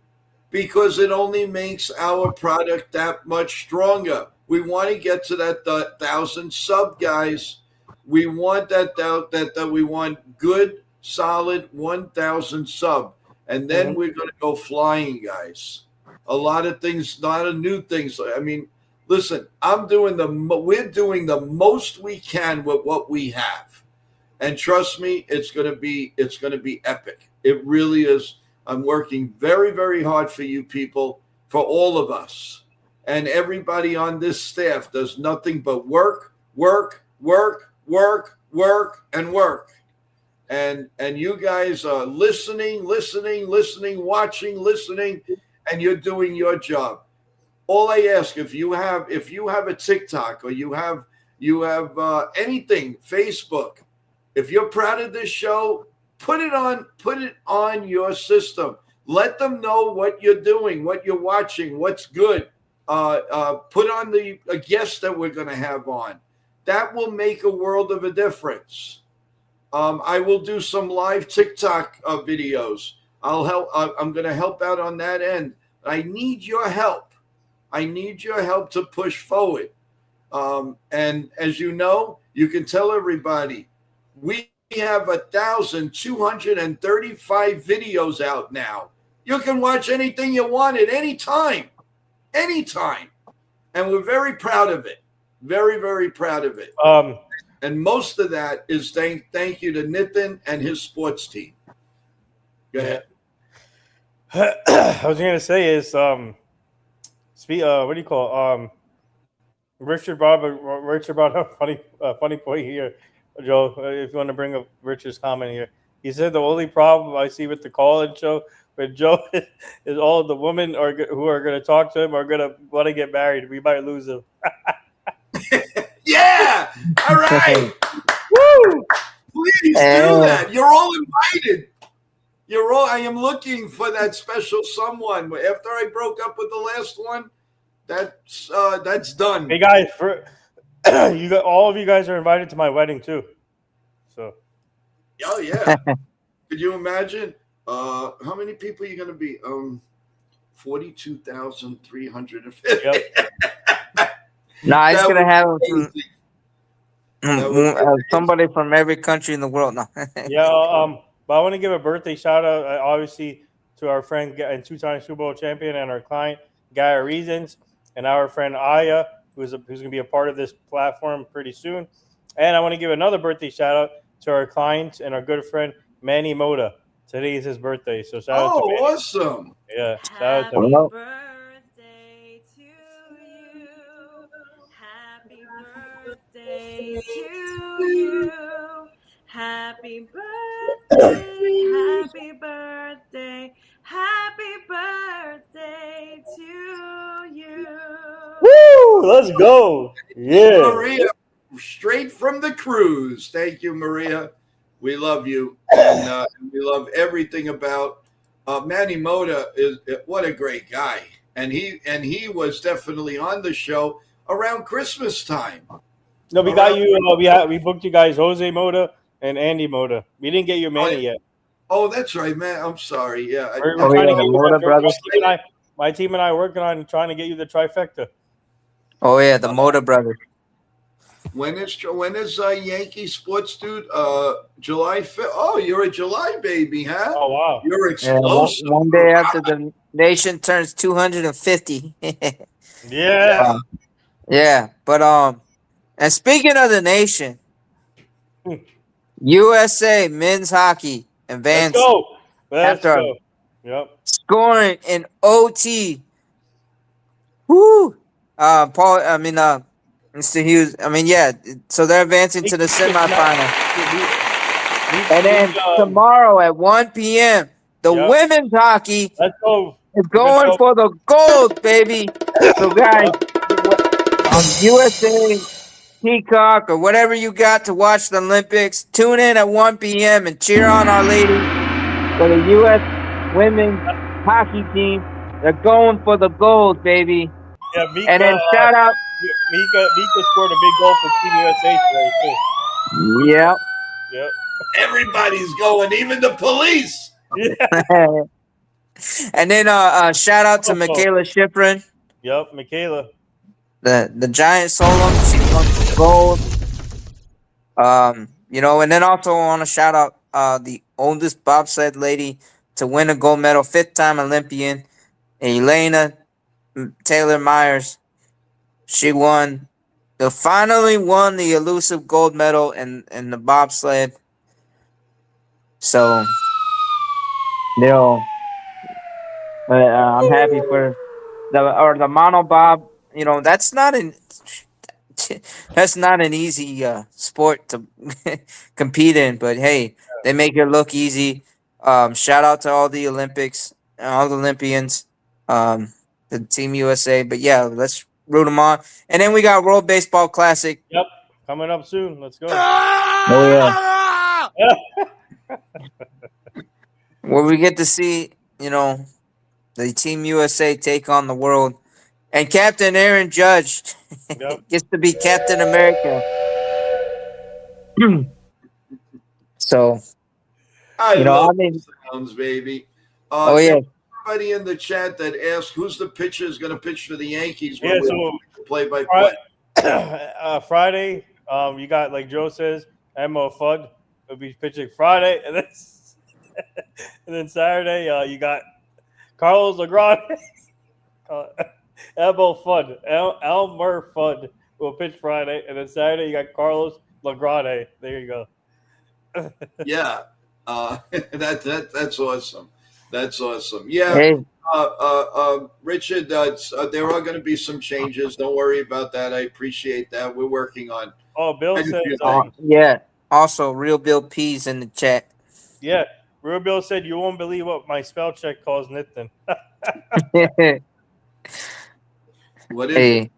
H: because it only makes our product that much stronger. We want to get to that 1,000 sub guys. We want that we want good, solid 1,000 sub, and then we're going to go flying, guys. A lot of things, a lot of new things. I mean, listen, we're doing the most we can with what we have. And trust me, it's going to be epic. It really is. I'm working very, very hard for you people, for all of us. And everybody on this staff does nothing but work, work, work, work, work, and work. And you guys are listening, watching, and you're doing your job. All I ask, if you have a TikTok or you have anything, Facebook, if you're proud of this show, put it on your system. Let them know what you're doing, what you're watching, what's good. Put on a guest that we're going to have on. That will make a world of a difference. I will do some live TikTok videos. I'm going to help out on that end. I need your help. I need your help to push forward. And as you know, you can tell everybody, we have 1,235 videos out now. You can watch anything you want at any time. Anytime. And we're very proud of it. Very, very proud of it. And most of that is thank you to Nitin and his sports team. Go ahead.
N: I was going to say is, what do you call Richard brought up a funny point here, Joe. If you want to bring up Richard's comment here, he said the only problem I see with the call-in show with Joe is all the women who are going to talk to him are going to want to get married. We might lose him.
H: Yeah. All right. Woo! Please do that. You're all invited. You're all. I am looking for that special someone. After I broke up with the last one, that's done.
N: Hey guys, for all of you guys are invited to my wedding too. So.
H: Oh yeah. Could you imagine? How many people are you going to be? 42,350.
N: Yep.
F: No, he's
H: That
F: gonna
H: would
F: have
H: be crazy.
F: somebody from every country in the world. No.
N: Yeah. But I want to give a birthday shout out, obviously, to our friend and two-time Super Bowl champion and our client Guy Reasons, and our friend Aya, who's going to be a part of this platform pretty soon. And I want to give another birthday shout out to our client and our good friend Manny Moda. Today is his birthday, so shout out to Manny.
H: Awesome!
N: Yeah, shout out to
F: Well,
N: Manny.
P: Birthday to you. Happy birthday to you. Happy birthday, happy birthday, happy birthday to you.
N: Woo! Let's go. Yeah.
H: Maria, straight from the cruise. Thank you, Maria. We love you, and we love everything about Manny Moda. What a great guy, and he was definitely on the show around Christmas time.
N: No, we got you. We booked you guys, Jose Moda and Andy Moda. We didn't get you Manny yet.
H: Oh, that's right, man. I'm sorry. Yeah,
N: We're trying to get you
F: Moda brothers.
N: My team and I are working on trying to get you the trifecta.
F: Oh yeah, the Moda brothers.
H: When is Yankee Sports Dude? July 5th. Oh, you're a July baby, huh?
N: Oh wow,
H: you're explosive.
F: One day after the nation turns 250.
N: Yeah.
F: Yeah, but and speaking of the nation, USA men's hockey advanced.
N: Let's go. Let's
F: after
N: go. Yep.
F: Scoring in OT. Woo! Mr. Hughes. Yeah. So they're advancing to the semifinal. And then tomorrow at 1 p.m., the women's hockey is going for the gold, baby. So guys, on USA, Peacock, or whatever you got to watch the Olympics, tune in at 1 p.m. and cheer on our ladies for the U.S. women's hockey team. They're going for the gold, baby.
N: Yeah, Mika,
F: and then shout out.
N: Mika scored a big goal for Team USA today, too.
F: Yep.
N: Yep.
H: Everybody's going, even the police.
N: Yeah.
F: And then shout out to Michaela Schifrin.
N: Yep, Michaela.
F: The giant solo. She won gold. And then also I want to shout out the oldest bobsled lady to win a gold medal, 5th-time Olympian, Elena Taylor Myers. She finally won the elusive gold medal in the bobsled. So, I'm happy for the monobob. That's not an easy sport to compete in. But hey, they make it look easy. Shout out to all the Olympics, all the Olympians, the Team USA. But yeah, let's root them on. And then we got World Baseball Classic.
N: Yep, coming up soon. Let's go.
F: Oh yeah. Where we get to see, the Team USA take on the world. And Captain Aaron Judge gets to be Captain America. So,
H: I love sounds, baby.
F: Yeah.
H: Everybody in the chat that asked who's the pitcher is going to pitch for the Yankees.
N: Yeah, so
H: play-by-play.
N: Friday, you got, like Joe says, Emma Fudd will be pitching Friday, and then Saturday, you got Carlos Legrand, Elmo Fudd, Elmer Fudd will pitch Friday, and then Saturday you got Carlos Legrand. There you go.
H: Yeah, that's awesome. That's awesome. Yeah,
F: hey.
H: Richard, there are going to be some changes. Don't worry about that. I appreciate that. We're working on.
N: Oh, Bill says.
F: Yeah. Also, Real Bill P's in the chat.
N: Yeah, Real Bill said you won't believe what my spell check calls Nitin.
H: What is it?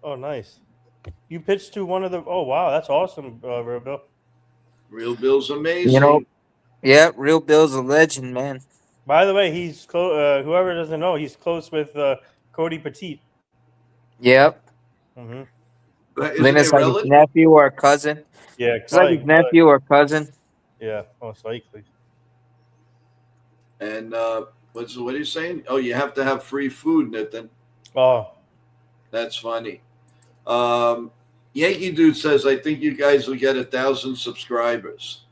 N: Oh, nice. You pitched to one of the. Oh, wow, that's awesome, Real Bill.
H: Real Bill's amazing.
F: You know, yeah, Real Bill's a legend, man.
N: By the way, he's whoever doesn't know, he's close with Cody Petit.
F: Yep.
N: Mm-hmm.
H: Isn't
F: Then it's
H: he
F: like his
H: relative?
F: nephew or cousin.
N: Yeah,
F: It's like his nephew or cousin.
N: Yeah, most likely.
H: And what are you saying? Oh, you have to have free food, Nathan.
N: Oh,
H: that's funny. Yankee Dude says, I think you guys will get 1,000 subscribers.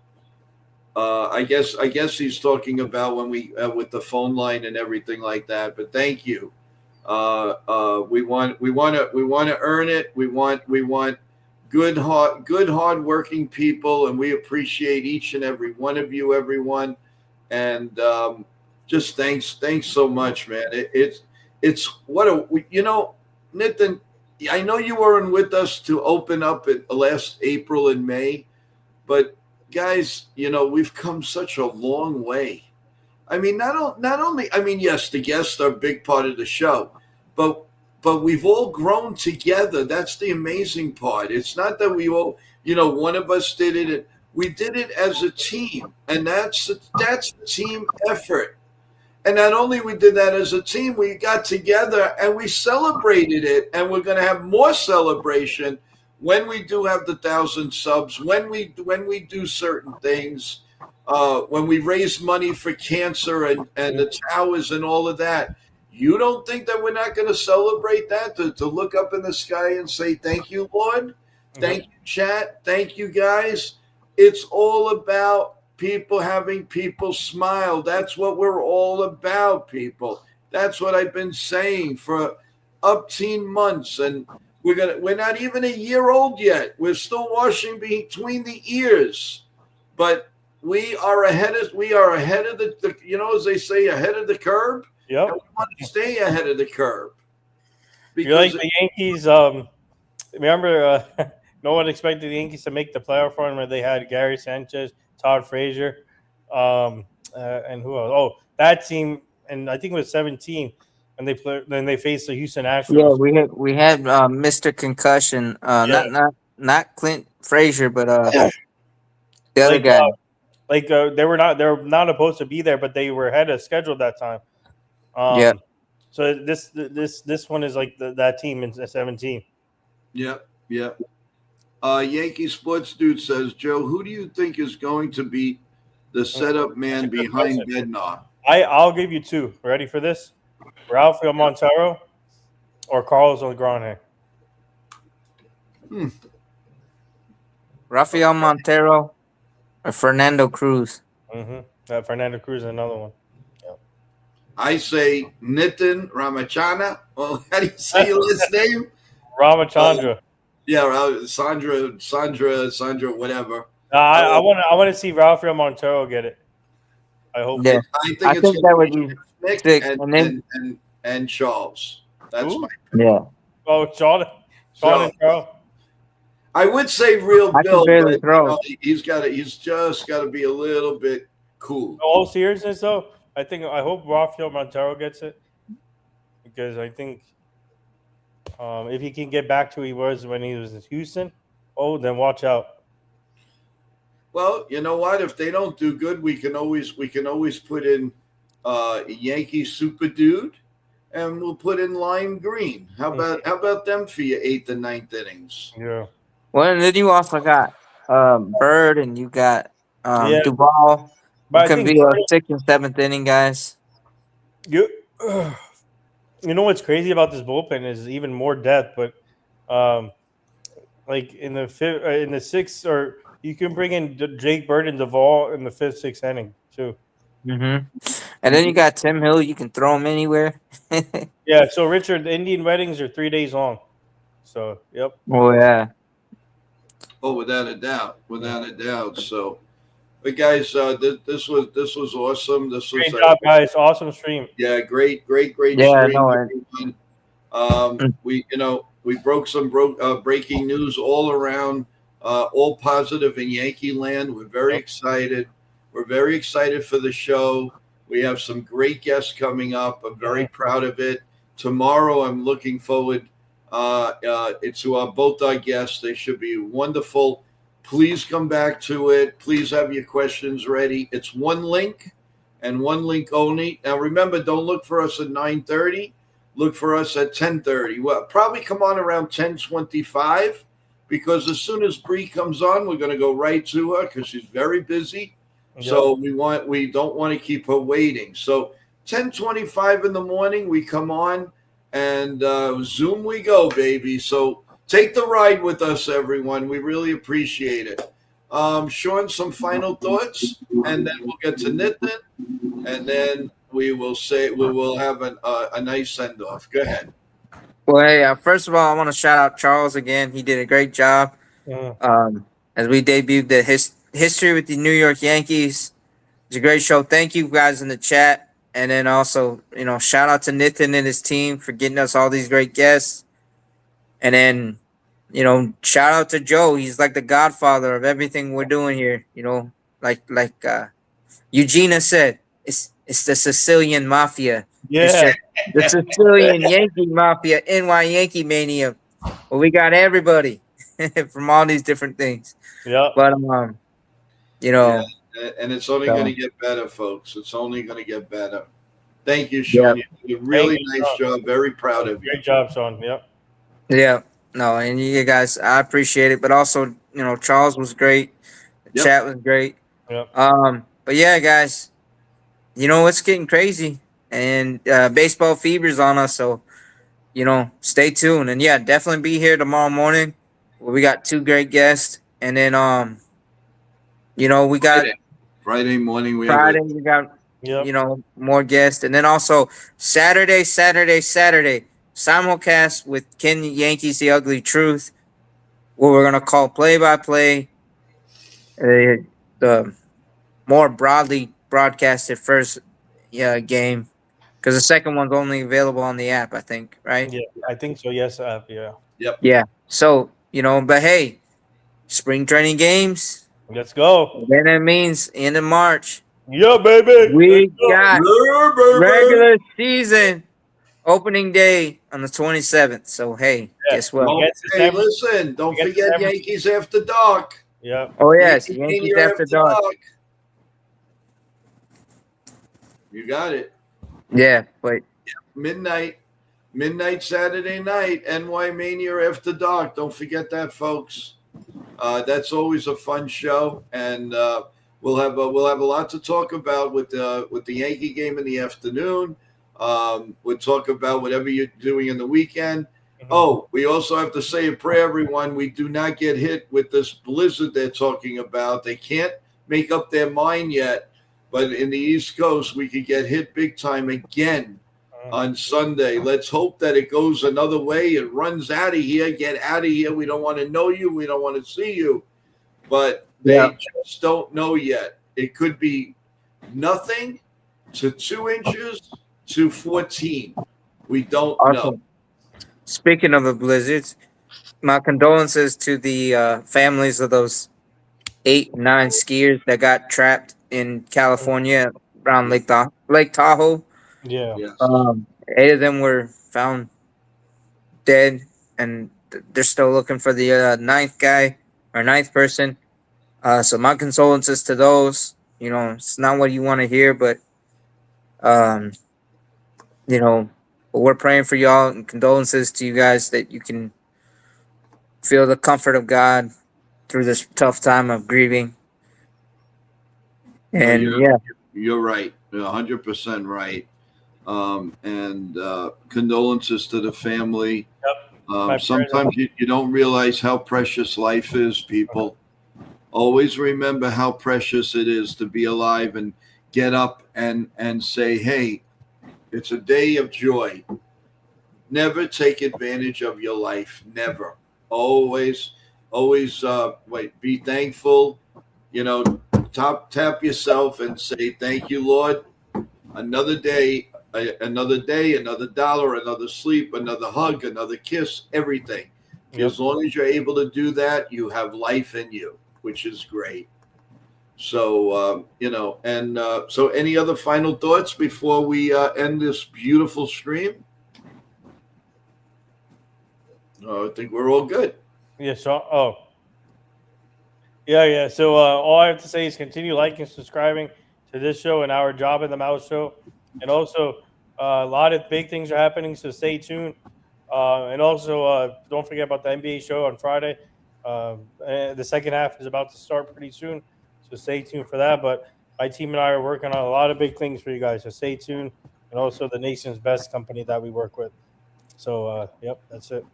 H: I guess he's talking about when we with the phone line and everything like that. But thank you. We want to earn it. We want good hard-working people, and we appreciate each and every one of you, everyone. And just thanks so much, man. It's what a Nitin. I know you weren't with us to open up at last April and May, but guys, we've come such a long way. I mean, not only, I mean, yes, the guests are a big part of the show, but we've all grown together. That's the amazing part. It's not that we all, one of us did it. We did it as a team, and that's a team effort. And not only we did that as a team, we got together and we celebrated it. And we're going to have more celebration when we do have the 1,000 subs, when we do certain things, when we raise money for cancer and the towers and all of that. You don't think that we're not going to celebrate that, to look up in the sky and say, thank you, Lord. Thank you, chat. Thank you, guys. It's all about people having people smile. That's what we're all about, people. That's what I've been saying for up 10 months, and we're not even a year old yet. We're still washing between the ears, but we are ahead of the as they say, ahead of the curve.
N: Yep.
H: And we want to stay ahead of the curve.
N: You're like the Yankees. Remember, no one expected the Yankees to make the playoff run where they had Gary Sanchez, Todd Frazier, and who else? Oh, that team, and I think it was 17, and then they faced the Houston Astros.
F: Yeah, we had Mr. Concussion, not Clint Frazier, but the other guy.
N: They were not supposed to be there, but they were ahead of schedule that time.
F: Yeah.
N: So this one is like that team in 17.
H: Yep. Yankee Sports Dude says, Joe, who do you think is going to be the setup man behind Bednar?
N: I'll give you two. Ready for this? Rafael Montero or Carlos Algrane?
F: Rafael Montero or Fernando Cruz?
N: Mm-hmm. Fernando Cruz is another one. Yep.
H: I say Nitin Ramachandra. Well, how do you say your last name?
N: Ramachandra.
H: Sandra, whatever.
N: I want to see Rafael Montero get it. I hope.
F: Yeah, I think that would be
H: Nick
F: sick.
H: And Charles. That's my
F: pick. Yeah.
N: Oh, Sean and Charles.
H: I would say Real
F: I
H: Bill,
F: can barely
H: but
F: throw.
H: He's just got to be a little bit cool.
N: All seriousness, though, I hope Rafael Montero gets it, because I think if he can get back to who he was when he was in Houston, then watch out.
H: Well, you know what? If they don't do good, we can always put in Yankee Super Dude, and we'll put in Lime Green. How about them for your 8th and 9th innings?
N: Yeah.
F: Well, and then you also got Bird, and you got Duvall.
N: But
F: it can be a 6th and 7th inning, guys.
N: You know what's crazy about this bullpen is even more depth, but like in the 6th, or you can bring in Jake Bird and Duvall in the 5th, 6th inning too.
F: Mm-hmm. And then you got Tim Hill. You can throw him anywhere.
N: Yeah. So Richard, the Indian weddings are 3 days long. So yep.
F: Oh yeah.
H: Oh, without a doubt. So, but guys, this was awesome. This was
N: great job, guys. Awesome stream.
H: Yeah, great
F: Yeah,
H: stream. We broke some breaking news all around, all positive in Yankee land. We're very excited. We're very excited for the show. We have some great guests coming up. I'm very proud of it. Tomorrow, I'm looking forward It's to both our guests. They should be wonderful. Please come back to it. Please have your questions ready. It's one link and one link only. Now remember, don't look for us at 9:30. Look for us at 10:30. Well, probably come on around 10:25 because as soon as Bree comes on, we're going to go right to her because she's very busy.
N: Yep.
H: So we don't want to keep her waiting. So 10:25 in the morning, we come on and Zoom we go, baby. So take the ride with us, everyone. We really appreciate it. Sean, some final thoughts, and then we'll get to Nitin, and then we will have a nice send off. Go ahead.
F: Well, hey, first of all, I want to shout out Charles again. He did a great job. As we debuted the history with the New York Yankees. It's a great show. Thank you guys in the chat. And then also, shout out to Nitin and his team for getting us all these great guests. And then, shout out to Joe. He's like the godfather of everything we're doing here. Like Eugenia said, it's the Sicilian Mafia.
N: Yeah.
F: It's the Sicilian Yankee Mafia, YANKEEMania. Well, we got everybody from all these different things.
N: Yeah.
F: But
H: Yeah, and it's only going to get better, folks. It's only going to get better. Thank you, Sean.
F: Yeah.
H: You did a really
N: Thank you,
H: nice
N: Sean.
H: job. Very proud of you.
N: Great job, Sean. Yep.
F: Yeah. No, and you guys, I appreciate it. But also, Charles was great. The chat was great.
N: Yep.
F: But yeah, guys, it's getting crazy. And baseball fever's on us, so stay tuned. And yeah, definitely be here tomorrow morning. We got two great guests, and then we got
H: Friday morning. We
F: got more guests, and then also Saturday simulcast with Ken Yankees the Ugly Truth, where we're gonna call play-by-play the more broadly broadcasted first game. Because the second one's only available on the app, I think, right?
N: Yeah, I think so. Yes, yeah.
H: Yep.
F: Yeah. So, but hey, spring training games.
N: Let's go.
F: Then it means end of March.
N: Yeah, baby.
F: We got regular season opening day on the 27th. So, hey, guess what?
H: Hey, listen, don't forget Yankees After Dark.
N: Yeah.
F: Oh, yes.
H: Yankees
F: Yankees After Dark.
H: You got it.
F: Yeah, but
H: midnight Saturday night, YANKEEMania After Dark. Don't forget that, folks. That's always a fun show, and we'll have a lot to talk about with the Yankee game in the afternoon. We'll talk about whatever you're doing in the weekend. Oh, we also have to say a prayer, everyone. We do not get hit with this blizzard they're talking about. They can't make up their mind yet. But in the East Coast, we could get hit big time again on Sunday. Let's hope that it goes another way. It runs out of here. Get out of here. We don't want to know you. We don't want to see you. But they just don't know yet. It could be nothing to 2 inches to 14. We don't know.
F: Speaking of the blizzards, my condolences to the families of those 8, 9 skiers that got trapped in California around Lake Tahoe.
N: Yeah.
F: 8 of them were found dead, and they're still looking for the 9th person. So my condolences to those. It's not what you want to hear, but we're praying for y'all, and condolences to you guys that you can feel the comfort of God through this tough time of grieving. And
H: you're right. You're 100% right. And condolences to the family.
N: Yep.
H: Sometimes you don't realize how precious life is, people. Always remember how precious it is to be alive and get up and say, hey, it's a day of joy. Never take advantage of your life. Never. Always be thankful. Tap yourself and say, thank you, Lord. Another day, another dollar, another sleep, another hug, another kiss, everything.
N: Yep.
H: As long as you're able to do that, you have life in you, which is great. So, so any other final thoughts before we end this beautiful stream? I think we're all good.
N: Yeah, Sean. Oh, yeah. So all I have to say is continue liking and subscribing to this show and our Job in the Mouse show, and also a lot of big things are happening. So stay tuned. And also, don't forget about the NBA show on Friday. The second half is about to start pretty soon, so stay tuned for that. But my team and I are working on a lot of big things for you guys, so stay tuned. And also, the nation's best company that we work with. So, yep, that's it.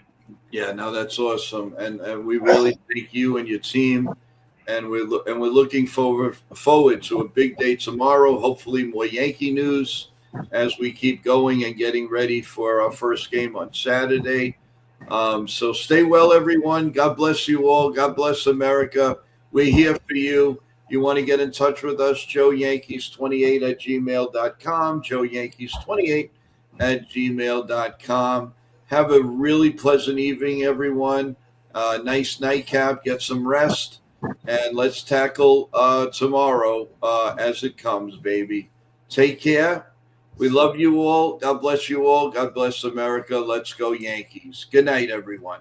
H: Yeah, no, that's awesome, and we really thank you and your team, and we're looking forward to a big day tomorrow. Hopefully, more Yankee news as we keep going and getting ready for our first game on Saturday. So stay well, everyone. God bless you all. God bless America. We're here for you. You want to get in touch with us, joeyankees28@gmail.com, joeyankees28@gmail.com. Have a really pleasant evening, everyone. Nice nightcap. Get some rest. And let's tackle tomorrow as it comes, baby. Take care. We love you all. God bless you all. God bless America. Let's go, Yankees. Good night, everyone.